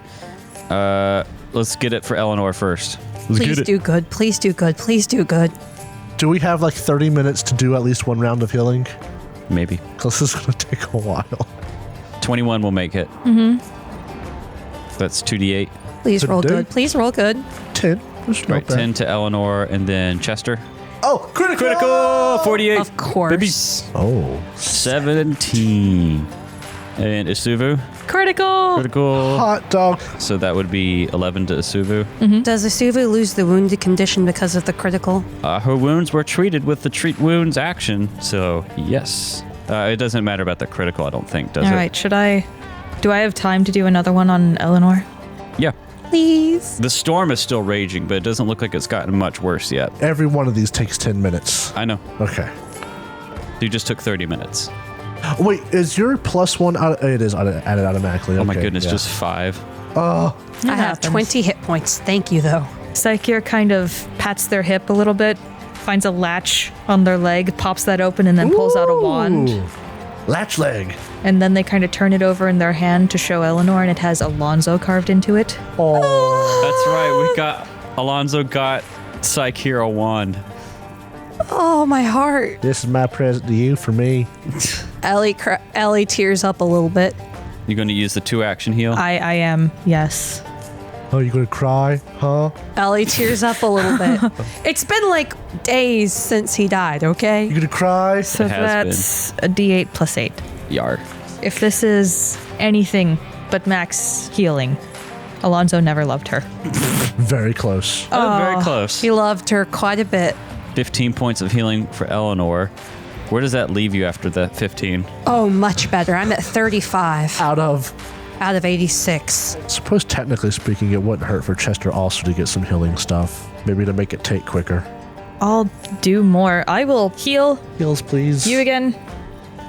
Let's get it for Eleanor first. Let's Please get it. do good. Please do good. Please do good. Do we have like 30 minutes to do at least one round of healing? Maybe. Because this is going to take a while. 21 will make it. Mm-hmm. That's 2d8. Please Could roll do. good. Please roll good. 10. That's not Right, bad. 10 to Eleanor, and then Chester. Oh, critical! Critical! 48. Of course. Oh. 17. And Asuvu. Critical. Critical. Hot dog. So that would be 11 to Asuvu. Does Asuvu lose the wounded condition because of the critical? Her wounds were treated with the treat wounds action, so yes. It doesn't matter about the critical, I don't think, does All it? right, do I have time to do another one on Eleanor? Yeah. Please. The storm is still raging, but it doesn't look like it's gotten much worse yet. Every one of these takes 10 minutes. I know. Okay. You just took 30 minutes. Wait, is your plus one? It is added automatically. Oh my Okay, goodness, yeah. just 5. I have 20 hit points. Thank you, though. Psycheer kind of pats their hip a little bit, finds a latch on their leg, pops that open, and then pulls out a wand. Ooh. Latch leg. And then they kind of turn it over in their hand to show Eleanor, and it has Alonzo carved into it. Oh. That's right, Alonzo got Psyche a wand. Oh, my heart. This is my present to you for me. Ellie tears up a little bit. You're going to use the 2-action heal? I am, yes. Oh, you gonna cry, huh? Ellie tears up a little bit. It's been like days since he died, okay? You gonna cry? So It has that's a d8 plus 8. Yar. If this is anything but max healing, Alonzo never loved her. Very close. Oh, very close. He loved her quite a bit. 15 points of healing for Eleanor. Where does that leave you after the 15? Oh, much better. I'm at 35 Out of, out of 86. I suppose technically speaking, it wouldn't hurt for Chester also to get some healing stuff. Maybe to make it take quicker. I'll do more. I will heal Heals, please. you again,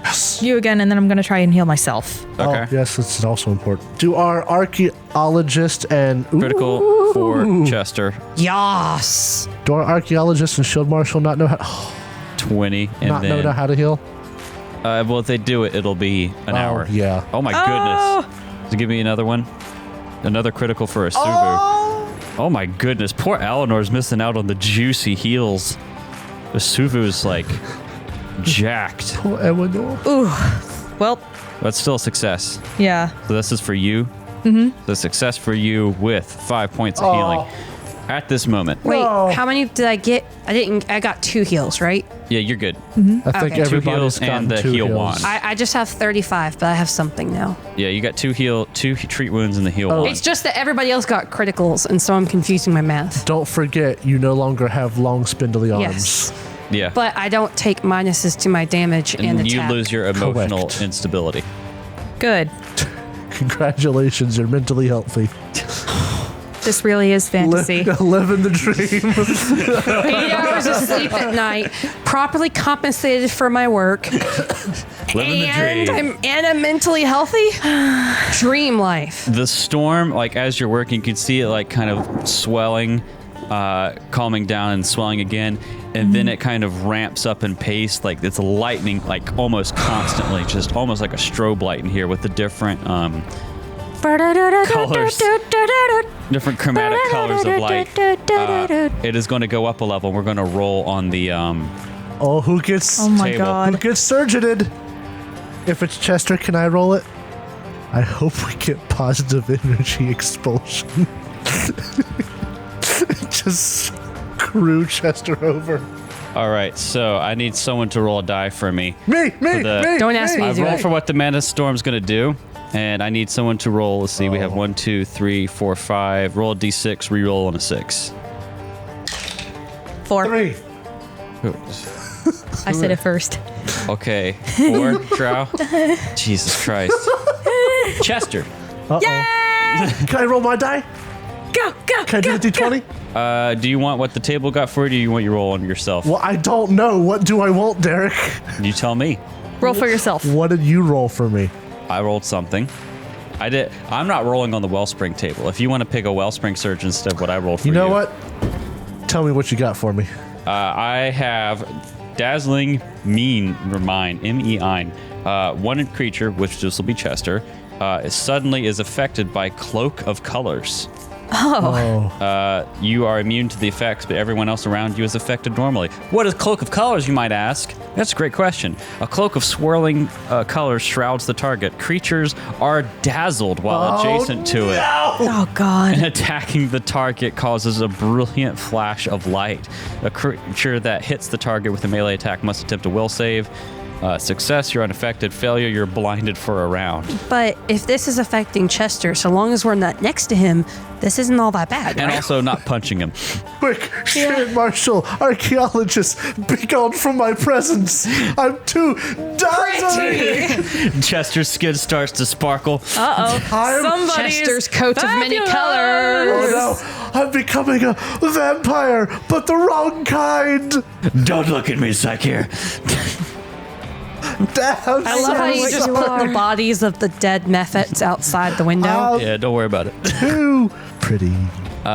Yes. you again, and then I'm going to try and heal myself. Okay. Oh, yes, this is also important. Do our archaeologist and Critical for Chester. Yas. do our archaeologist and shield marshal not know how 20. And not then, know how to heal? well, if they do it, it'll be an hour. Yeah. Oh my goodness. So give me another one. Another critical for a Subaru. Oh my goodness, poor Eleanor's missing out on the juicy heals. Vesuvu's like jacked. Poor Eleanor. Well, That's still a success. yeah. So this is for you. Mm-hmm. The success for you with 5 points of healing at this moment. Wait, how many did I get? I got 2 heals, right? Yeah, you're good. I think Okay. 2 everybody's heals gotten and the 2 heal heals. wand. I just have 35, but I have something now. Yeah, you got 2 treat wounds and the heal wand. It's just that everybody else got criticals, and so I'm confusing my math. Don't forget, you no longer have long spindly arms. Yes. Yeah. But I don't take minuses to my damage and and you attack. lose your emotional Correct. instability. Good. Congratulations, you're mentally healthy. This really is fantasy. Living the dream. 8 hours of sleep at night, properly compensated for my work, Living the dream. I'm mentally healthy. Dream life. The storm, like as you're working, you can see it like kind of swelling, calming down and swelling again, and then it kind of ramps up in pace, like it's lightning, like almost constantly, just almost like a strobe light in here with the different colors, different chromatic colors of light. It is going to go up a level. We're going to roll on the Oh, who gets Oh my Table. who god. gets surgeoned? If it's Chester, can I roll it? I hope we get positive energy expulsion. Just screw Chester over. All right, so I need someone to roll a die for me. Me. Don't ask me I to do roll it. for what the Manastorm's going to do, and I need someone to roll. Let's see, we have 1, 2, 3, 4, 5. Roll a d6, re-roll on a 6. 4. 3. I said it first. Okay, 4, Drow. Jesus Christ. Chester. Can I roll my die? Go. Can I do the d20? Do you want what the table got for you, or do you want you roll on yourself? Well, I don't know. What do I want, Derek? You tell me. Roll for yourself. What did you roll for me? I rolled something. I'm not rolling on the Wellspring table. If you want to pick a Wellspring Surge instead of what I rolled for you. You know what? Tell me what you got for me. I have Dazzling Mean Remind, M-E-I-N. One creature, which this will be Chester, suddenly is affected by Cloak of Colors. You are immune to the effects, but everyone else around you is affected normally. What is Cloak of Colors, you might ask? That's a great question. A cloak of swirling colors shrouds the target. Creatures are dazzled while adjacent to it. Oh god. And attacking the target causes a brilliant flash of light. A creature that hits the target with a melee attack must attempt a will save. Success, you're unaffected. Failure, you're blinded for a round. But if this is affecting Chester, so long as we're not next to him, this isn't all that bad. And Right? also not punching him. Quick, Sheriff Marshal, archaeologist, be gone from my presence. I'm too dazzling. Chester's skin starts to sparkle. I'm Somebody's Chester's coat of many fabulous. colors. Oh no, I'm becoming a vampire, but the wrong kind. Don't look at me, Psyche. Damn, I love how you just put the bodies of the dead Mephits outside the window. Yeah, don't worry about it. too pretty.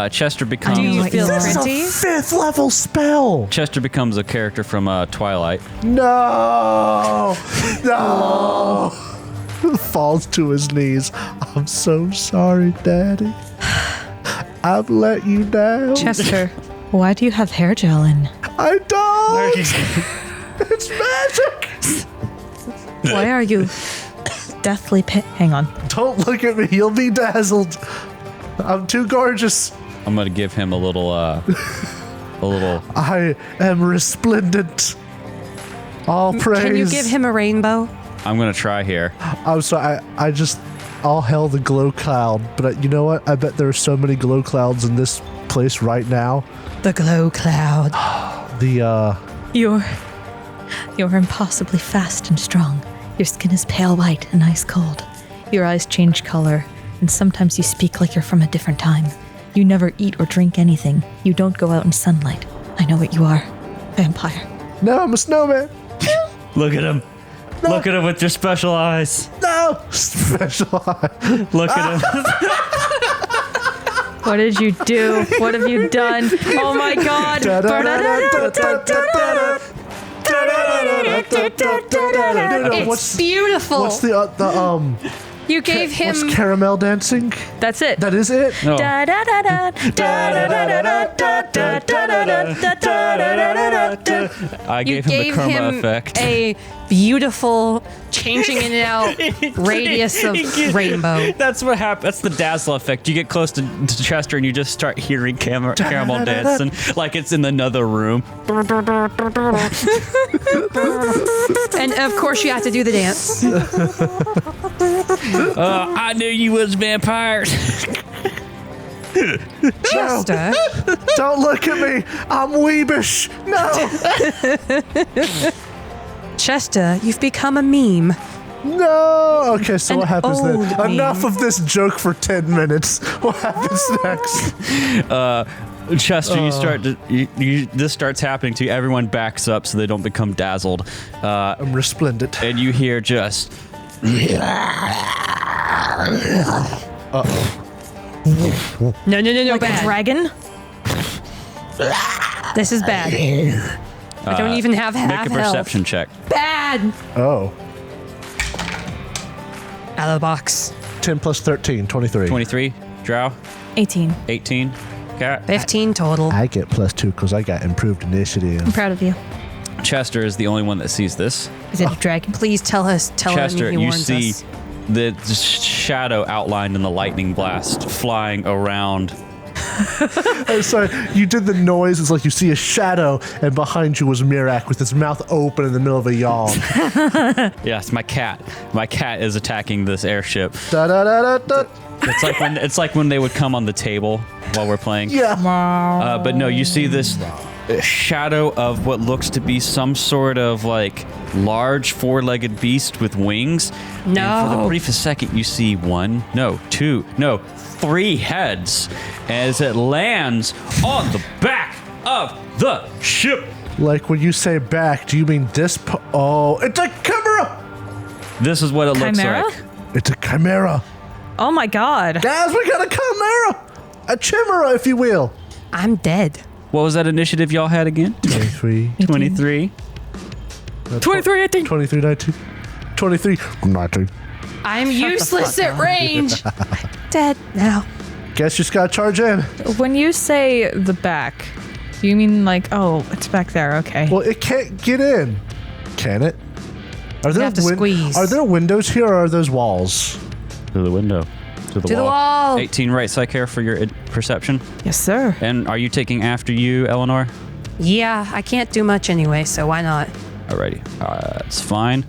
Chester becomes Do you feel This pretty? is a 5th level spell. Chester becomes a character from Twilight. No. Falls to his knees. I'm so sorry, Daddy. I've let you down. Chester, why do you have hair gel in? I don't. It's magic. Why are you deathly hang on. Don't look at me. You'll be dazzled. I'm too gorgeous. I'm gonna give him a little I am resplendent. All praise. Can you give him a rainbow? I'm gonna try here. I'm sorry. I just all hail the glow cloud. But you know what? I bet there are so many glow clouds in this place right now. The glow cloud. You're impossibly fast and strong. Your skin is pale white and ice cold. Your eyes change color, and sometimes you speak like you're from a different time. You never eat or drink anything. You don't go out in sunlight. I know what you are. Vampire. No, I'm a snowman. Look at him. Look at him with your special eyes. No, special eye. Look at him. What did you do? What have you done? Oh my god. It's beautiful. What's the You gave him. What's caramel dancing? That's it. That is it? No. Da da da da da da da da da da da da. I You gave him the gave chroma him effect. a beautiful changing in and out radius of rainbow. That's what happened. That's the dazzle effect. You get close to Chester and you just start hearing caramel dancing like it's in another room. And of course, you have to do the dance. I knew you was vampires. Chester. Don't look at me. I'm weebish. No. Chester, you've become a meme. No. Okay, so An what happens then? old meme. Enough of this joke for 10 minutes. What happens next? Chester, you start to this starts happening to you. Everyone backs up so they don't become dazzled, I'm resplendent. and you hear just No, Like a bad. dragon? This is bad. I don't even have half make a health. perception check. Bad. Oh. Out of the box. 10 plus 13, 23. 23, Drow, 18. 18, Cat. 15 total. I get +2 because I got improved initiative. I'm proud of you. Chester is the only one that sees this. Is it a dragon? Please tell Chester, him he you warns see us. the shadow outlined in the lightning blast flying around. So you did the noise. It's like you see a shadow, and behind you was Mirak with his mouth open in the middle of a yawn. Yes, my cat. My cat is attacking this airship. Da da da da da. It's like when they would come on the table while we're playing. Yeah. But no, you see this shadow of what looks to be some sort of like large four-legged beast with wings. And for the No. briefest second, you see three heads as it lands on the back of the ship. Like when you say back, do you mean this? Oh, it's a chimera. This is what it looks Chimera? like. It's a chimera. Oh my god. Guys, we got a chimera. A chimera, if you will. I'm dead. What was that initiative y'all had again? 23. 23. 23, I think. 23, 19. 23, 19. I'm useless at range. Dead now. Guess you just gotta charge in. When you say the back, do you mean like, oh, it's back there, okay. Well, it can't get in. Can it? Are there have to squeeze. Are there windows here, or are those walls? To the window. To the To wall. the wall. 18 right side care for your perception. Yes, sir. And are you taking after you, Eleanor? Yeah, I can't do much anyway, so why not? Alrighty. That's fine.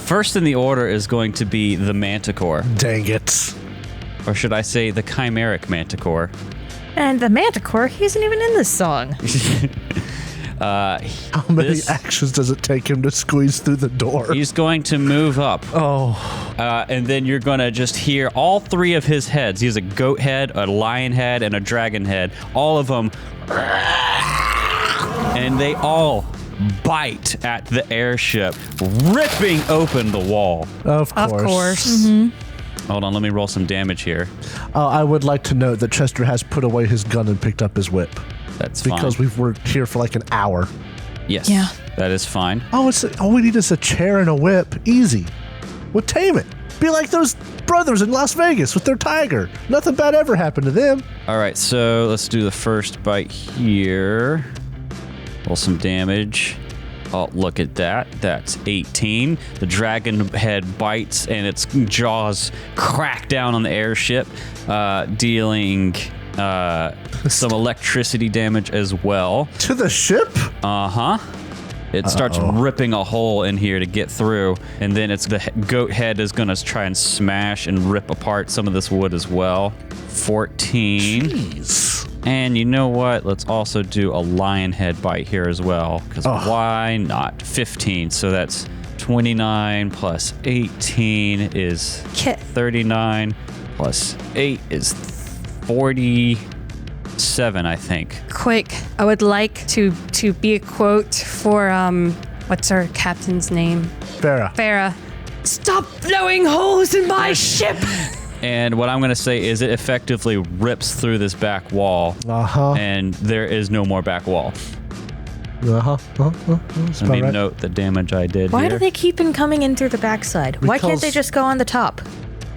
First in the order is going to be the Manticore. Dang it. Or should I say the Chimeric Manticore? And the Manticore, he isn't even in this song. How many This- actions does it take him to squeeze through the door? He's going to move up. Oh, And then you're going to just hear all three of his heads. He has a goat head, a lion head, and a dragon head. All of them. And they all bite at the airship, ripping open the wall. of course. Of course. Hold on, let me roll some damage here. I would like to note that Chester has put away his gun and picked up his whip That's fine. because we've worked here for like an hour. Yes. Yeah. That is fine. Oh, all we need is a chair and a whip. Easy. We'll tame it. Be like those brothers in Las Vegas with their tiger. Nothing bad ever happened to them. All right, so let's do the first bite here. Roll some damage. Oh, look at that. That's 18. The dragon head bites and its jaws crack down on the airship, dealing some electricity damage as well. To the ship? Uh-huh. It starts ripping a hole in here to get through, and then the goat head is going to try and smash and rip apart some of this wood as well. 14. Jeez. And you know what? Let's also do a lion head bite here as well, because why not? 15. So that's 29 plus 18 is Kit. 39 plus 8 is 47, I think. Quick, I would like to be a quote for what's our captain's name? Farah. Farah. Stop blowing holes in my ship. And what I'm going to say is it effectively rips through this back wall, Uh-huh. and there is no more back wall. Uh-huh. That's Let about me right. note the damage I did Why here. do they keep coming in through the backside? Why can't they Because- just go on the top?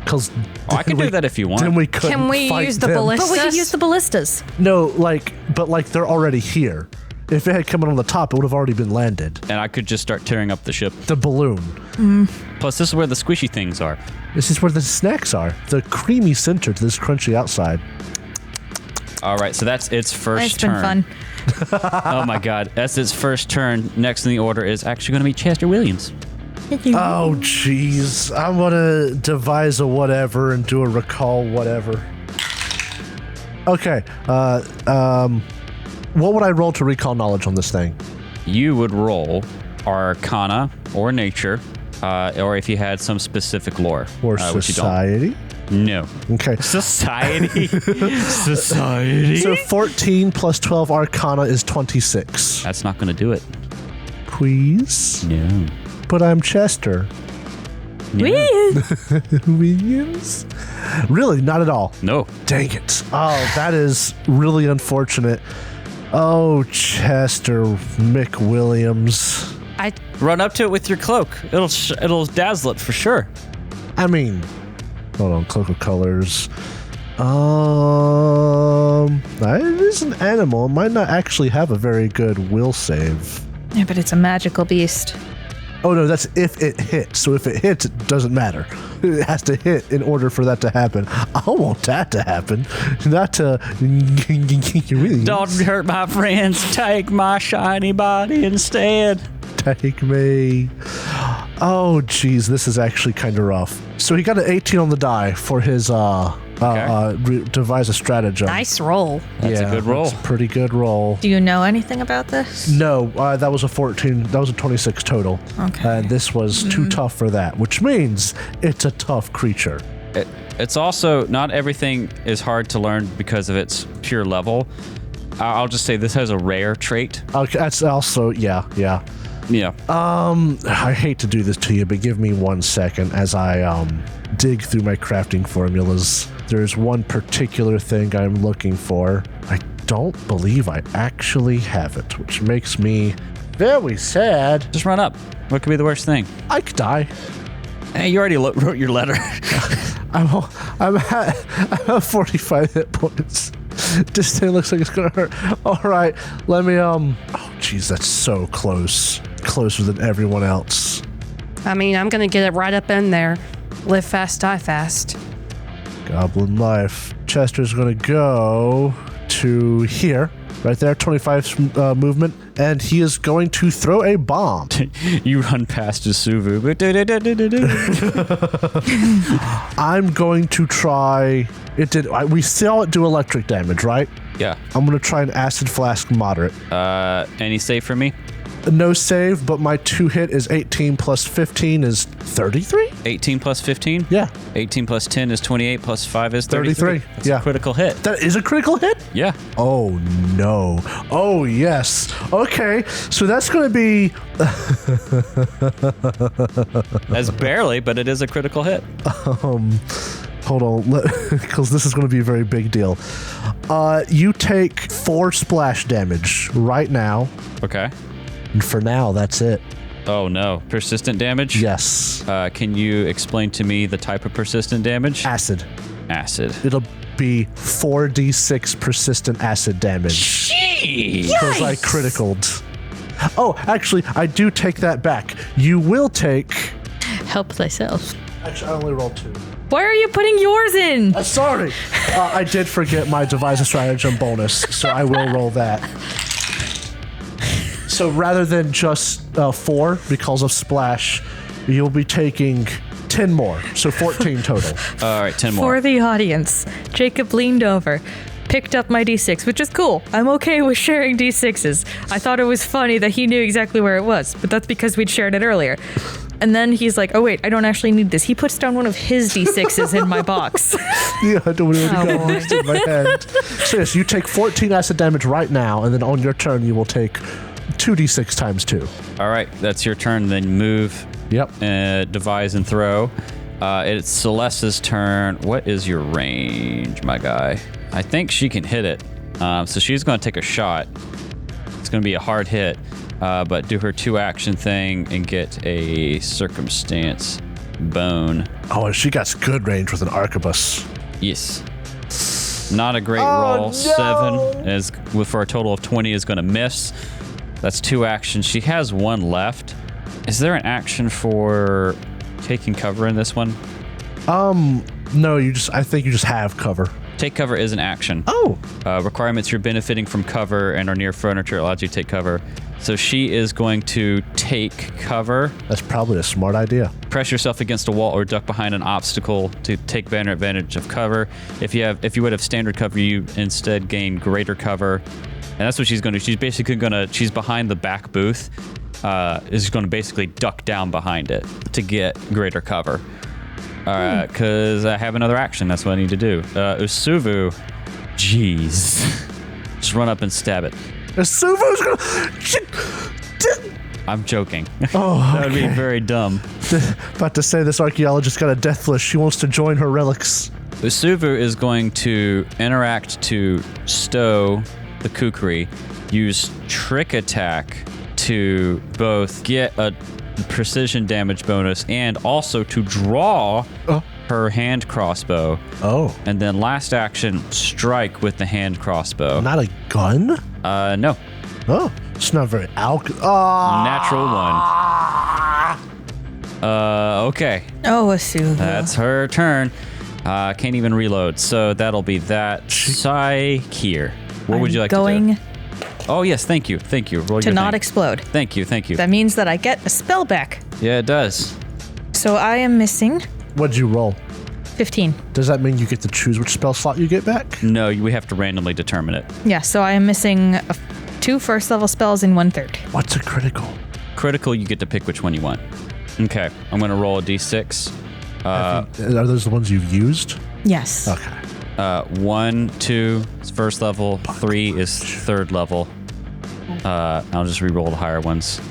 Because I can do that if you want. Then we couldn't Can we fight use the them. ballistas? But we could use the ballistas. No, but they're already here. If it had come in on the top, it would have already been landed. And I could just start tearing up the ship. The balloon. Plus, this is where the squishy things are. This is where the snacks are. The creamy center to this crunchy outside. All right, so that's its first It's turn. been fun. Oh my God, that's its first turn. Next in the order is actually going to be Chester Williams. Oh, jeez. I'm going to devise a whatever and do a recall whatever. Okay. What would I roll to recall knowledge on this thing? You would roll Arcana or Nature, or if you had some specific lore. Or which you don't. society? No. Okay. Society. Society. So 14 plus 12 Arcana is 26. That's not going to do it. Please? No. But I'm Chester. Williams? Really? Not at all. No. Dang it. Oh, that is really unfortunate. Oh, Chester McWilliams. Run up to it with your cloak. It'll dazzle it for sure. I mean, hold on, cloak of colors. It is an animal. It might not actually have a very good will save. Yeah, but it's a magical beast. Oh no, that's if it hits. So if it hits, it doesn't matter. It has to hit in order for that to happen. I want that to happen, not to. Don't hurt my friends. Take my shiny body instead. Take me. Oh, geez, this is actually kind of rough. So he got an 18 on the die for his devise a stratagem. Nice roll. That's a good roll. That's a pretty good roll. Do you know anything about this? No, that was a 14. That was a 26 total. Okay. This was too tough for that, which means it's a tough creature. It's also not everything is hard to learn because of its pure level. I'll just say this has a rare trait. Okay, that's also yeah. Yeah. I hate to do this to you, but give me 1 second as I dig through my crafting formulas. There's one particular thing I'm looking for. I don't believe I actually have it, which makes me very sad. Just run up. What could be the worst thing? I could die. Hey, you already wrote your letter. I'm at 45 hit points. This thing looks like it's gonna hurt. All right, let me oh jeez, that's so close. Closer than everyone else. I mean, I'm going to get it right up in there. Live fast, die fast. Goblin life. Chester's gonna go to here, right there, 25 movement, and he is going to throw a bomb. You run past a Suvu. I'm going to try. It did. We saw it do electric damage, right? Yeah. I'm gonna try an acid flask moderate. Any save for me? No save, but my 2-hit is 18 plus 15 is 33? 18 plus 15? Yeah. 18 plus 10 is 28 plus 5 is 33. That's yeah. a critical hit. That is a critical hit? Yeah. Oh, no. Oh, yes. Okay, so that's going to be... That's barely, but it is a critical hit. Hold on, because this is going to be a very big deal. You take 4 splash damage right now. Okay. And for now, that's it. Oh, no. Persistent damage? Yes. Can you explain to me the type of persistent damage? Acid. Acid. It'll be 4d6 persistent acid damage. Jeez! Because I criticaled. Oh, actually, I do take that back. You will take... Help thyself. Actually, I only rolled 2. Why are you putting yours in? Sorry. I did forget my devise a stratagem bonus, so I will roll that. So rather than just 4 because of splash, you'll be taking 10 more, so 14 total. All right, 10 more. For the audience, Jacob leaned over, picked up my D6, which is cool. I'm okay with sharing D6s. I thought it was funny that he knew exactly where it was, but that's because we'd shared it earlier. And then he's like, oh wait, I don't actually need this. He puts down one of his D6s in my box. Yeah, I don't really got mixed in my head. So yes, you take 14 acid damage right now, and then on your turn you will take 2d6 times 2. All right, that's your turn. Then move. Yep. Devise and throw. It's Celeste's turn. What is your range, my guy? I think she can hit it. So she's going to take a shot. It's going to be a hard hit, but do her 2-action thing and get a circumstance. bone. Oh, and she got good range with an arquebus. Yes. Not a great roll. 7 is for a total of 20 is going to miss. That's 2 actions. She has 1 left. Is there an action for taking cover in this one? No, I think you just have cover. Take cover is an action. Oh. Requirements: you're benefiting from cover and are near furniture. It allows you to take cover. So she is going to take cover. That's probably a smart idea. Press yourself against a wall or duck behind an obstacle to take advantage of cover. If you would have standard cover, you instead gain greater cover. And that's what she's going to do. She's basically she's behind the back booth. Is going to basically duck down behind it to get greater cover. Because I have another action. That's what I need to do. Usuvu, jeez. Just run up and stab it. Usuvu's gonna... I'm joking. Oh, That would be very dumb. About to say this archaeologist got a death wish. She wants to join her relics. Usuvu is going to interact to stow the kukri, use trick attack to both get a precision damage bonus and also to draw her hand crossbow. Oh. And then last action, strike with the hand crossbow. Not a gun? No. Oh, it's not very Natural 1. Okay. Oh, Usuvu. That's her turn. Can't even reload. So that'll be that. Here. What would you like to do? Going Oh, yes. Thank you. Thank you. Roll to your not thing. explode. Thank you. Thank you. That means that I get a spell back. Yeah, it does. So I am missing What'd you roll? 15. Does that mean you get to choose which spell slot you get back? No, we have to randomly determine it. Yeah, so I am missing 2 first level spells in 1/3. What's a critical? Critical, you get to pick which one you want. Okay, I'm going to roll a d6. Are those the ones you've used? Yes. Okay. 1, 2 is first level. 3 is 3rd level. I'll just re-roll the higher ones.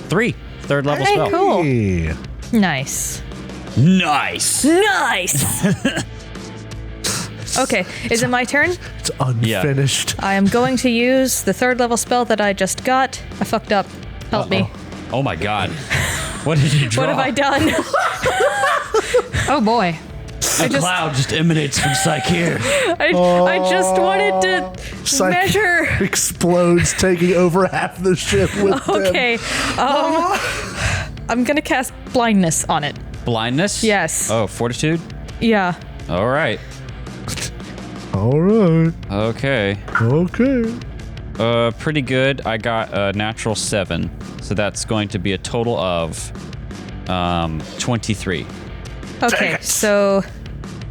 3, 3rd level Hey, spell. cool. Hey. Nice. Nice. Nice. Okay, is it my turn? It's unfinished. I am going to use the 3rd level spell that I just got. I fucked up. Help me. Oh my god. What did you draw? What have I done? Oh boy. A cloud just emanates from Psyche. I just wanted to Psyche measure. explodes, taking over half the ship with them. Okay. I'm going to cast blindness on it. Blindness? Yes. Oh, fortitude? Yeah. All right. All right. Okay. Okay. Pretty good. I got a natural 7. So that's going to be a total of 23. Okay, so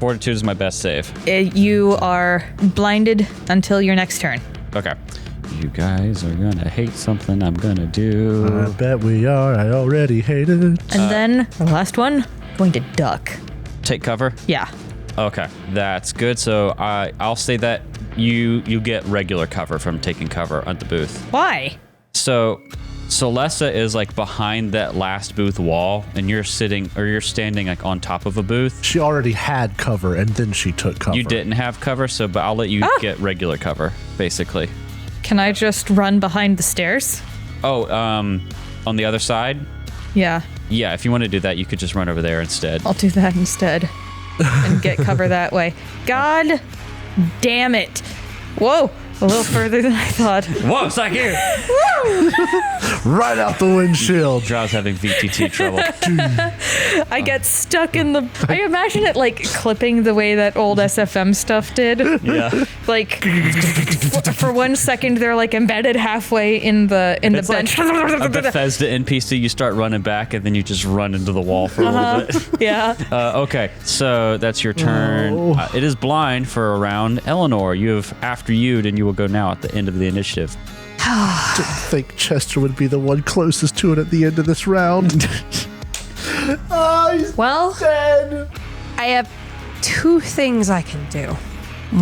Fortitude is my best save. you are blinded until your next turn. Okay. You guys are gonna hate something I'm gonna do. I bet we are. I already hate it. And then the last one, going to duck. Take cover? Yeah. Okay. That's good. So I'll say that you get regular cover from taking cover at the booth. Why? So Celesta is like behind that last booth wall, and you're standing like on top of a booth. She already had cover, and then she took cover. You didn't have cover, but I'll let you get regular cover, basically. Can I just run behind the stairs? Oh, on the other side? Yeah, Yeah, if you want to do that, you could just run over there instead. I'll do that instead and get cover that way. God damn it. Whoa, a little further than I thought. Whoa, it's not here! Right out the windshield. Drow's having VTT trouble. I get stuck in the... I imagine it like clipping the way that old SFM stuff did. Yeah. Like, for 1 second, they're like embedded halfway in the It's bench. like a Bethesda NPC, you start running back, and then you just run into the wall for a little bit. Yeah. Okay, so that's your turn. It is blind for a round. Eleanor, you have after you, and you will go now at the end of the initiative. Didn't think Chester would be the one closest to it at the end of this round. He's Well, dead. I have 2 things I can do.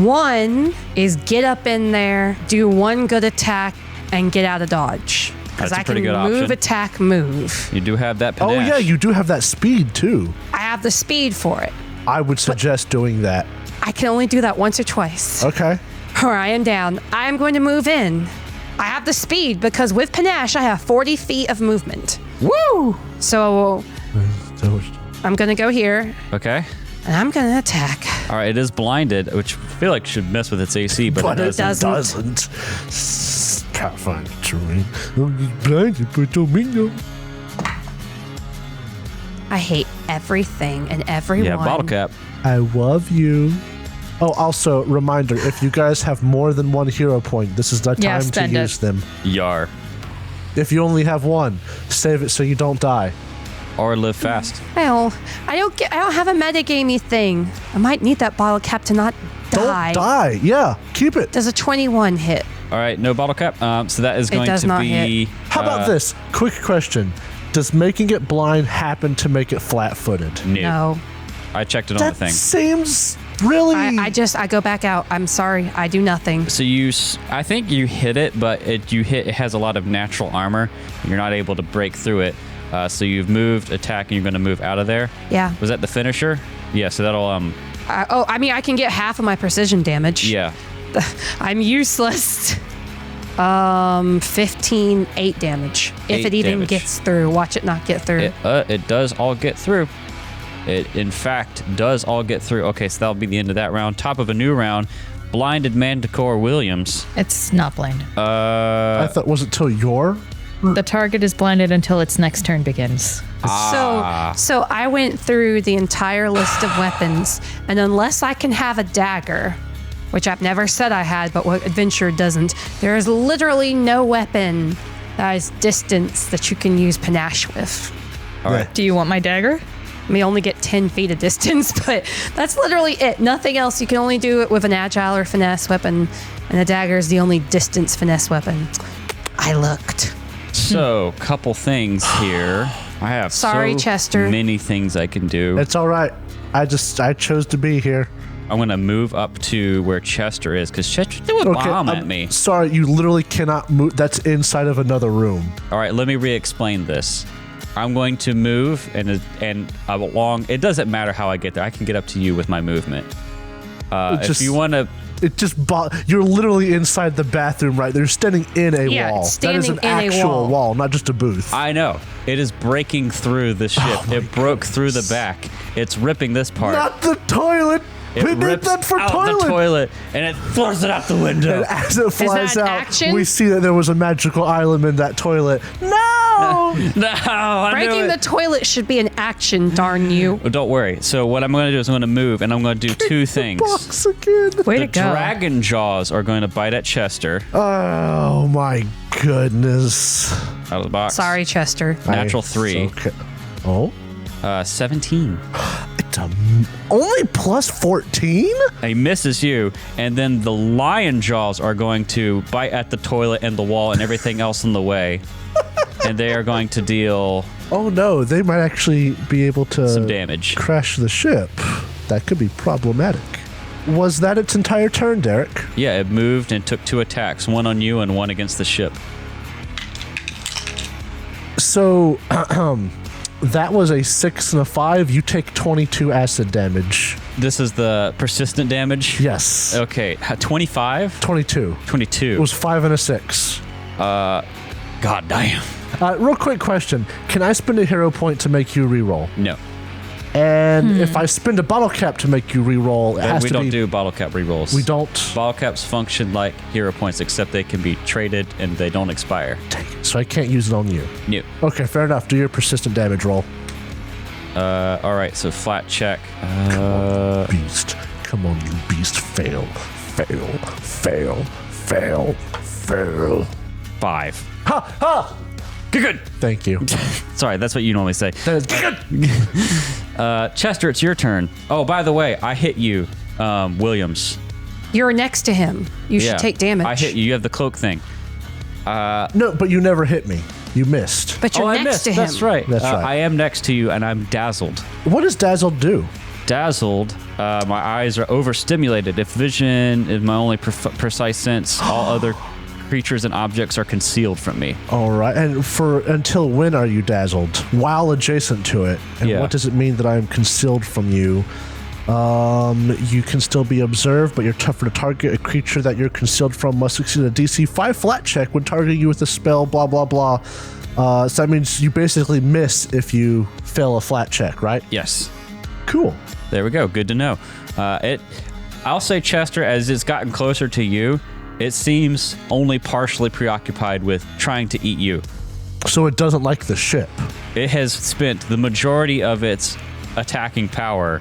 One is get up in there, do 1 good attack, and get out of dodge. Because That's a I pretty can good move, option. attack, move. You do have that Oh panache. yeah, you do have that speed too. I have the speed for it. I would suggest doing that. I can only do that once or twice. Okay. Or I am down. I am going to move in. I have the speed because with panache, I have 40 feet of movement. Woo! So I'm going to go here, Okay. and I'm going to attack. All right, it is blinded, which I feel like should mess with its AC, but it doesn't. Pathfinder terrain. Blinded, but don't mean no. I hate everything and everyone. Yeah, bottle cap. I love you. Oh, also, reminder, if you guys have more than one hero point, this is the time to spend use them. Yar. If you only have one, save it so you don't die. Or live fast. Well, I don't have a metagamey thing. I might need that bottle cap to not die. Don't die. Yeah, keep it. Does a 21 hit? All right, no bottle cap. So that is going does to not be. How about this? Quick question. Does making it blind happen to make it flat-footed? No. I checked it on the That thing. seems really... I go back out. I'm sorry. I do nothing. So I think you hit it, but it has a lot of natural armor. And you're not able to break through it. So you've moved, attack, and you're going to move out of there. Yeah. Was that the finisher? Yeah. So that'll I can get half of my precision damage. Yeah. I'm useless. 15, 8 damage. If 8 it even damage. gets through. Watch it not get through. It does all get through. It, in fact, does all get through. Okay, so that'll be the end of that round. Top of a new round, blinded Manticore Williams. It's not blinded. I thought, was it till your... The target is blinded until its next turn begins. So I went through the entire list of weapons, and unless I can have a dagger, which I've never said I had, but what Adventure doesn't, there is literally no weapon that is distance that you can use panache with. All right. Do you want my dagger? I may only get 10 feet of distance, but that's literally it. Nothing else. You can only do it with an agile or finesse weapon, and a dagger is the only distance finesse weapon. I looked. So, couple things here. I have Chester. many things I can do. It's all right. I chose to be here. I'm going to move up to where Chester is, because Chester threw a bomb at me. Sorry, you literally cannot move. That's inside of another room. All right, let me re-explain this. I'm going to move, and along. It doesn't matter how I get there. I can get up to you with my movement. If you want to... You're literally inside the bathroom, right? They're standing in a Yeah, wall. it's That is an standing in a actual wall. wall, not just a booth. I know. It is breaking through the ship. It broke through the back. It's ripping this part. Not the toilet. It We need rips that for out toilet. the toilet, and it throws it out the window. And as it flies that an out, action? we see that there was a magical island in that toilet. No! No, I knew Breaking it. the toilet should be an action, darn you. Well, don't worry. So what I'm going to do is I'm going to move, and I'm going to do two things. Box again. Way The to go. dragon jaws are going to bite at Chester Oh my goodness. out of the box. Sorry, Chester. Natural 3. Okay. Oh? 17. It's only plus 14? He misses you, and then the lion jaws are going to bite at the toilet and the wall and everything else in the way. And they are going to deal Oh no, they might actually be able to some damage. crash the ship. That could be problematic. Was that its entire turn, Derek? Yeah, it moved and took 2 attacks, one on you and one against the ship. So, that was a 6 and a 5. You take 22 acid damage. This is the persistent damage? Yes. Okay, 25? 22. 22. It was 5 and a 6. God damn. Real quick question. Can I spend a hero point to make you reroll? No. And if I spend a bottle cap to make you reroll, it has We to don't be... do bottle cap rerolls. We don't... Bottle caps function like hero points, except they can be traded and they don't expire. So I can't use it on you. No. Okay, fair enough. Do your persistent damage roll. All right, so flat check. Beast. Come on, you beast. Fail. Fail. Fail. Fail. Fail. 5. Ha! Ha! Good. Thank you. Sorry, that's what you normally say. That is Chester, it's your turn. Oh, by the way, I hit you, Williams. You're next to him. You Yeah, should take damage. I hit you. You have the cloak thing. no, but you never hit me. You missed. But you're I next missed. to him. That's right. That's right. I am next to you, and I'm dazzled. What does Dazzled do? Dazzled, my eyes are overstimulated. If vision is my only precise sense, all other creatures and objects are concealed from me. All right. And for until when are you dazzled? While adjacent to it. And Yeah. what does it mean that I am concealed from you? You can still be observed, but you're tougher to target. A creature that you're concealed from must succeed a DC 5 flat check when targeting you with a spell, blah, blah, blah. So that means you basically miss if you fail a flat check, right? Yes. Cool. There we go. Good to know. I'll say, Chester, as it's gotten closer to you, it seems only partially preoccupied with trying to eat you. So it doesn't like the ship. It has spent the majority of its attacking power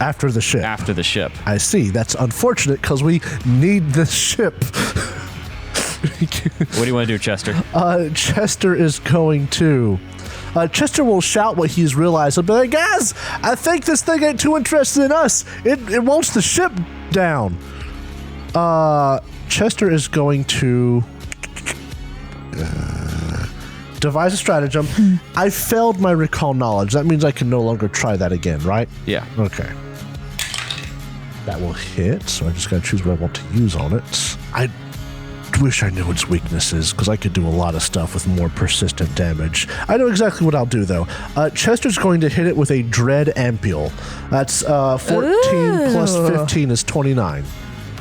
After the ship. after the ship. I see. That's unfortunate because we need the ship. What do you want to do, Chester? Chester is going to... Chester will shout what he's realized. He'll be like, guys, I think this thing ain't too interested in us. It wants the ship down. Chester is going to devise a stratagem. I failed my recall knowledge. That means I can no longer try that again, right? Yeah. Okay. That will hit, so I just gotta choose what I want to use on it. I wish I knew its weaknesses, because I could do a lot of stuff with more persistent damage. I know exactly what I'll do, though. Chester's going to hit it with a Dread Ampoule. That's 14 plus 15 is 29.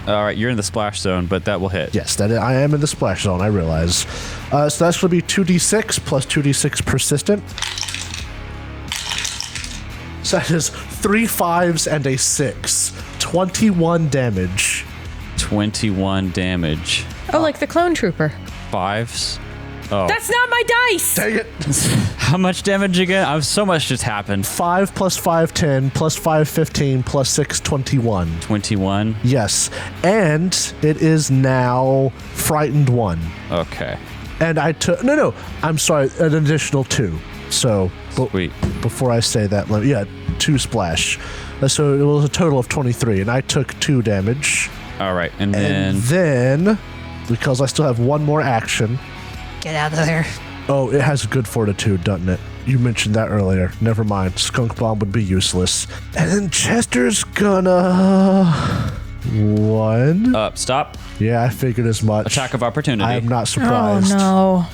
All right, you're in the splash zone, but that will hit. Yes, I am in the splash zone, I realize. So that's going to be 2d6 plus 2d6 persistent. So that is 3 5s and a 6. 21 damage. 21 damage. Oh, like the clone trooper. 5s. That's not my dice! Dang it. How much damage again? So much just happened. 5 plus 5, 10, plus 5, 15, plus 6, 21. 21. Yes. And it is now frightened 1. Okay. And I took... No. I'm sorry. An additional 2. So... Sweet. Before I say that... 2 splash. So it was a total of 23. And I took 2 damage. All right. And then... Because I still have one more action... Get out of there. Oh, it has good fortitude, doesn't it? You mentioned that earlier. Never mind. Skunk Bomb would be useless. And then Chester's gonna... 1. Stop. Yeah, I figured as much. Attack of opportunity. I am not Oh, surprised. no.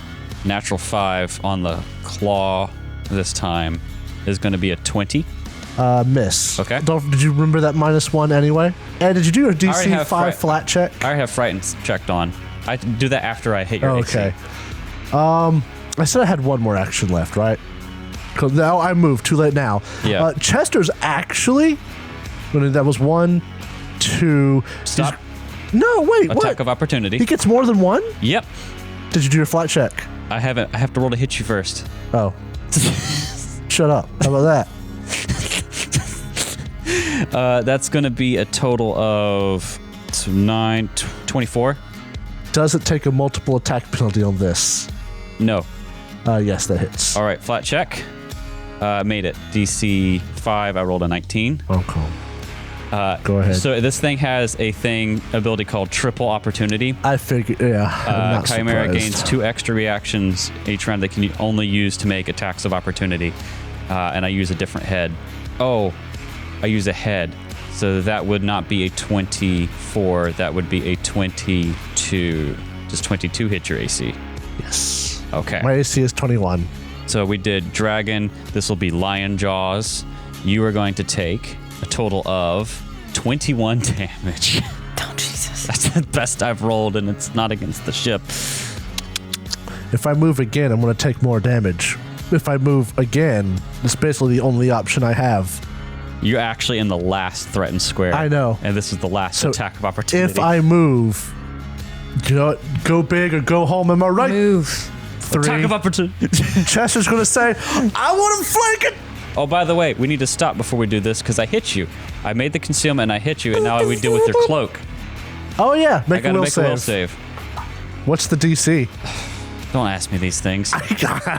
Natural 5 on the claw this time is going to be a 20. Miss. Okay. Did you remember that -1 anyway? And did you do a already DC have 5 flat check? I already have frightened checked on. I do that after I hit your Okay. AC. I said I had one more action left, right? 'Cause now I moved. Too late now. Yeah. Chester's actually... That was 1, 2... Stop. No, wait, Attack what? of opportunity. He gets more than 1? Yep. Did you do your flat check? I haven't. I have to roll to hit you first. Oh. Shut up. How about that? That's going to be a total of 9, 24. Does it take a multiple attack penalty on this? No. Yes, that hits. All right, flat check. Made it. DC 5, I rolled a 19. Okay. Go ahead. So this thing has a ability called Triple Opportunity. I figured, yeah. I'm not Chimera surprised. gains 2 extra reactions each round they can only use to make attacks of opportunity. And I use a different head. Oh, I use a head. So that would not be a 24. That would be a 22. Does 22 hit your AC? Yes. Okay. My AC is 21. So we did Dragon. This will be Lion Jaws. You are going to take a total of 21 damage. Oh, Jesus. That's the best I've rolled, and it's not against the ship. If I move again, I'm going to take more damage. If I move again, it's basically the only option I have. You're actually in the last threatened square. I know. And this is the last So attack of opportunity. If I move, go big or go home, am I right? Move. 3. Attack of opportunity. Chester's going to say, I want him flanking. Oh, by the way, we need to stop before we do this because I hit you. I made the concealment and I hit you, and now we deal with your cloak. Oh, yeah. I Make a gotta will make a will save. save. What's the DC? Don't ask me these things.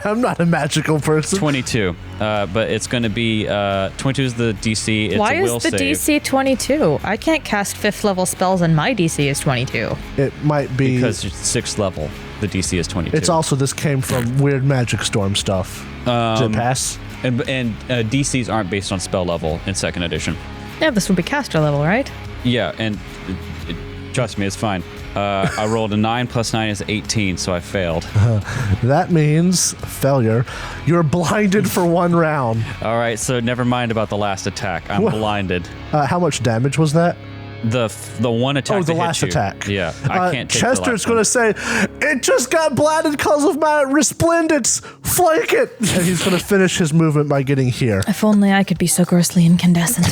I'm not a magical person. 22, but it's going to be 22 is the DC. It's Why a will is the save. DC 22? I can't cast 5th level spells and my DC is 22. It might be... Because it's 6th level, the DC is 22. It's also, this came from weird Magic Storm stuff. Did it pass? And DCs aren't based on spell level in 2nd edition. Yeah, this would be caster level, right? Yeah, and trust me, it's fine. I rolled a 9 plus 9 is 18, so I failed. That means failure. You're blinded for 1 round. All right, so never mind about the last attack. I'm blinded. How much damage was that? The one attack. Oh, the that hit last you. attack. Yeah, I can't take Chester's the last going to say, it just got blinded because of my resplendence. Flank it. And he's going to finish his movement by getting here. If only I could be so grossly incandescent.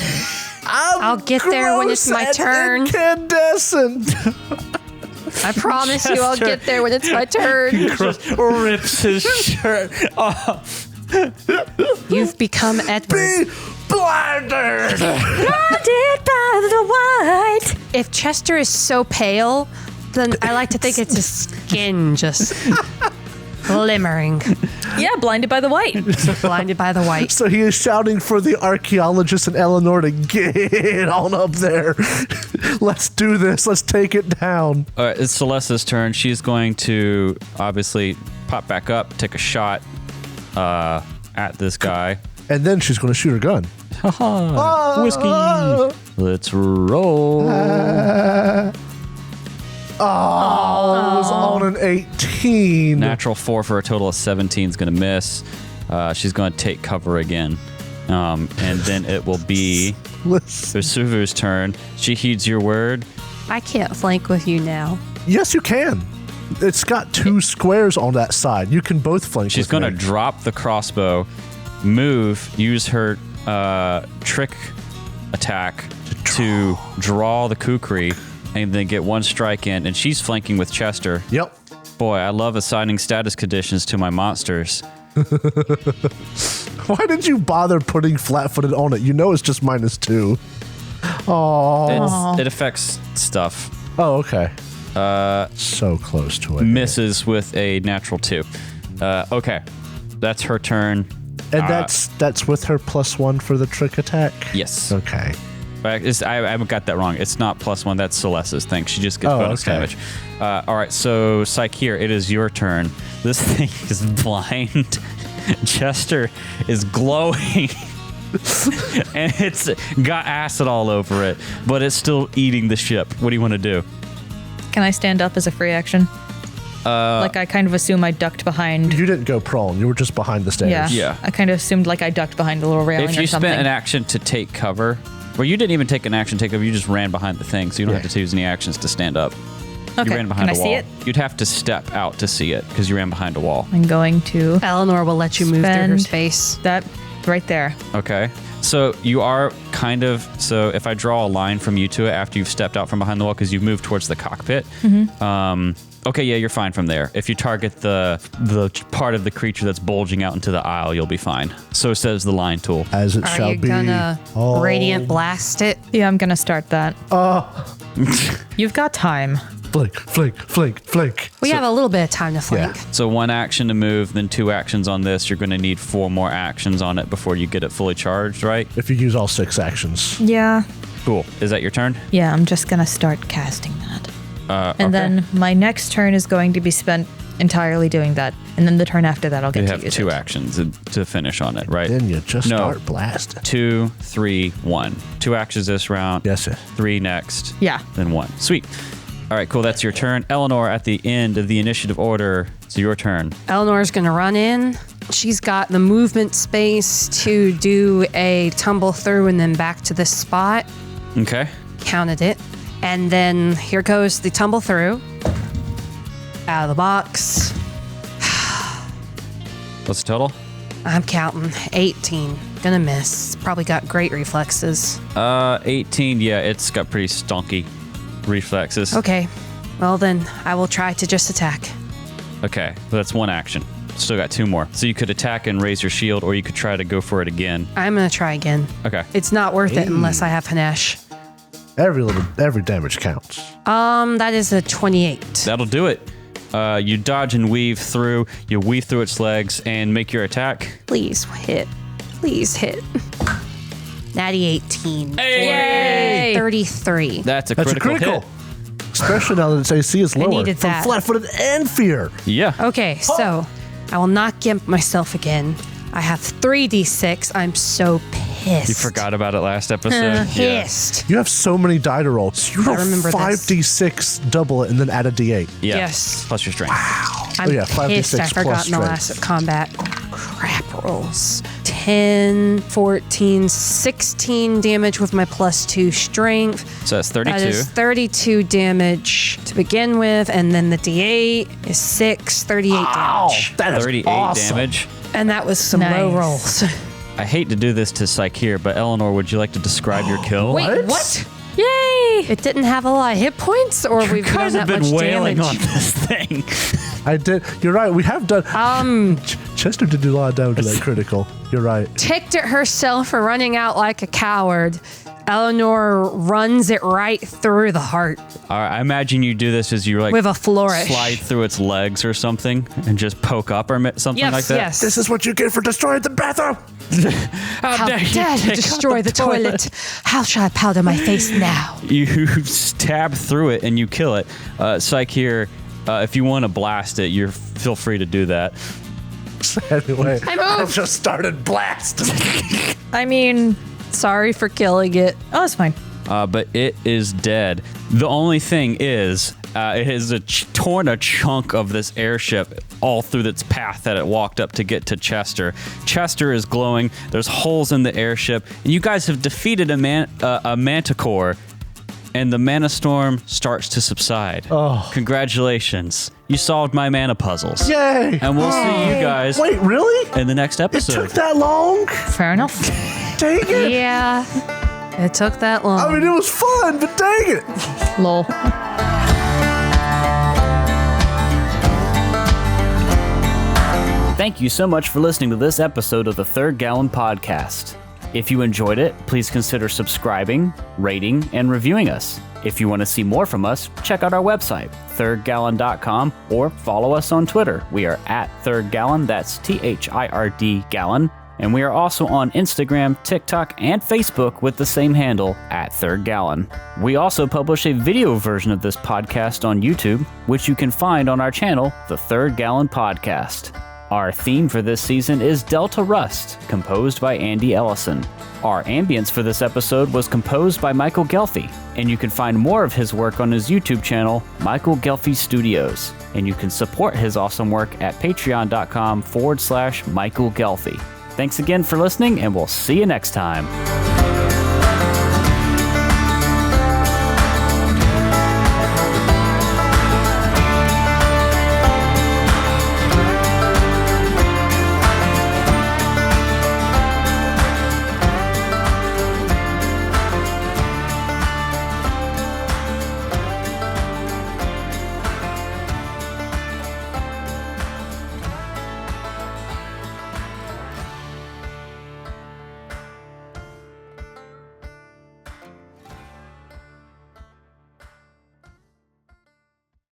I'll get there when it's my Gross turn. and incandescent. I promise you I'll get there when it's my turn. Just rips his shirt off. You've become Edward. Be blinded. Blinded by the white. If Chester is so pale, then I like to think it's his skin just glimmering, Yeah, blinded by the white. blinded by the white. So he is shouting for the archaeologist and Eleanor to get on up there. Let's do this. Let's take it down. All right, it's Celeste's turn. She's going to obviously pop back up, take a shot at this guy. And then she's going to shoot her gun. Whiskey. Let's roll. It was on an 18. Natural 4 for a total of 17 is going to miss. She's going to take cover again. And then it will be Listen. Vesuvius' turn. She heeds your word. I can't flank with you now. Yes, you can. It's got 2 squares on that side. You can both flank. She's going to drop the crossbow, move, use her trick attack to draw the kukri, and then get 1 strike in. And she's flanking with Chester. Yep. Boy, I love assigning status conditions to my monsters. Why did you bother putting flat-footed on it? You know it's just -2. Oh. It affects stuff. Oh, okay. So close to it. Misses with a natural 2. Okay, that's her turn. And that's with her +1 for the trick attack? Yes. Okay. I haven't got that wrong. It's not +1. That's Celeste's thing. She just gets bonus damage. All right, so Psyche, it is your turn. This thing is blind. Chester is glowing. And it's got acid all over it, but it's still eating the ship. What do you want to do? Can I stand up as a free action? Like I kind of assume I ducked behind. You didn't go prone. You were just behind the stairs. Yeah. I kind of assumed like I ducked behind a little railing If you or something. spent an action to take cover, well, you didn't even take an action to take cover. You just ran behind the thing, so you don't have to use any actions to stand up. Okay, You ran behind can a I wall. see it? You'd have to step out to see it because you ran behind a wall. I'm going to Eleanor will let you move through her Spend- space. that right there. Okay. So you are kind of, so if I draw a line from you to it after you've stepped out from behind the wall because you've moved towards the cockpit, okay, yeah, you're fine from there. If you target the part of the creature that's bulging out into the aisle, you'll be fine. So says the line tool. As it Are shall you be. gonna radiant blast it? Yeah, I'm gonna start that. You've got time. Flank. We have a little bit of time to flank. Yeah. So 1 action to move, then 2 actions on this. You're going to need 4 more actions on it before you get it fully charged, right? If you use all 6 actions. Yeah. Cool. Is that your turn? Yeah, I'm just gonna start casting that. And okay. then my next turn is going to be spent entirely doing that. And then the turn after that I'll get You to have use 2 it. actions to finish on it, right? Then you just No. start blasting. 2, 3, 1. 2 actions this round. Yes, sir. 3 next. Yeah. Then 1. Sweet. All right, cool. That's your turn. Eleanor, at the end of the initiative order, it's your turn. Eleanor's gonna run in. She's got the movement space to do a tumble through and then back to this spot. Okay. Counted it. And then here goes the tumble through. Out of the box. What's the total? I'm counting 18. Gonna miss. Probably got great reflexes. 18. Yeah, it's got pretty stonky reflexes. Okay. Well, then I will try to just attack. Okay, well, that's 1 action. Still got 2 more. So you could attack and raise your shield, or you could try to go for it again. I'm gonna try again. Okay. It's not worth it unless I have panache. Every damage counts. That is a 28. That'll do it. You dodge and weave through. You weave through its legs and make your attack. Please hit. Please hit. Natty 18. Hey! 33. That's a That's critical, a critical. hit. Especially now that its AC is lower. needed from that. flat-footed and fear. Yeah. Okay, so I will not gimp myself again. I have 3d6. I'm so pissed. You forgot about it last episode. Pissed. You have so many die to roll. So you roll remember this. 5d6, double it, and then add a d8. Yeah. Yes. Plus your strength. I'm Oh, yeah, 5d6 pissed. I forgot plus in the strength. last combat. Crap rolls. 10. 10, 14, 16 damage with my +2 strength. So that's 32. That is 32 damage to begin with, and then the D8 is 6, 38 damage. That is 38 awesome. damage. And that was some low Nice. rolls. I hate to do this to Psyche, but Eleanor, would you like to describe your kill? Wait, what? Yay! It didn't have a lot of hit points, or we've You guys done have that been much wailing damage? on this thing. I did. You're right. We have done. Chester did do a lot of damage to that critical. You're right. Ticked at herself for running out like a coward. Eleanor runs it right through the heart All right, I imagine you do this as you like with a flourish. slide through its legs or something and just poke up or something Yes, like that. yes. This is what you get for destroying the bathroom. How dare you destroy the toilet? How shall I powder my face now? You stab through it and you kill it. Psyche, if you want to blast it, you feel free to do that. Anyway, I moved. just started blasting. I mean, Sorry for killing it. oh, it's fine. But it is dead. The only thing is, it has torn a chunk of this airship all through its path that it walked up to get to Chester. Chester is glowing. There's holes in the airship, and you guys have defeated a manticore. And the mana storm starts to subside. Oh. Congratulations. You solved my mana puzzles. Yay. And we'll see you guys Wait, really? in the next It episode. took that long? Fair enough. Dang it. Yeah, it took that long. I mean, it was fun, but dang it. Lol. Thank you so much for listening to this episode of the Third Gallon Podcast. If you enjoyed it, please consider subscribing, rating, and reviewing us. If you want to see more from us, check out our website, thirdgallon.com, or follow us on Twitter. We are at Third Gallon, that's THIRD Gallon. And we are also on Instagram, TikTok, and Facebook with the same handle, at Third Gallon. We also publish a video version of this podcast on YouTube, which you can find on our channel, The Third Gallon Podcast. Our theme for this season is Delta Rust, composed by Andy Ellison. Our ambience for this episode was composed by Michael Ghelfi, and you can find more of his work on his YouTube channel, Michael Ghelfi Studios. And you can support his awesome work at patreon.com/Michael Ghelfi. Thanks again for listening, and we'll see you next time.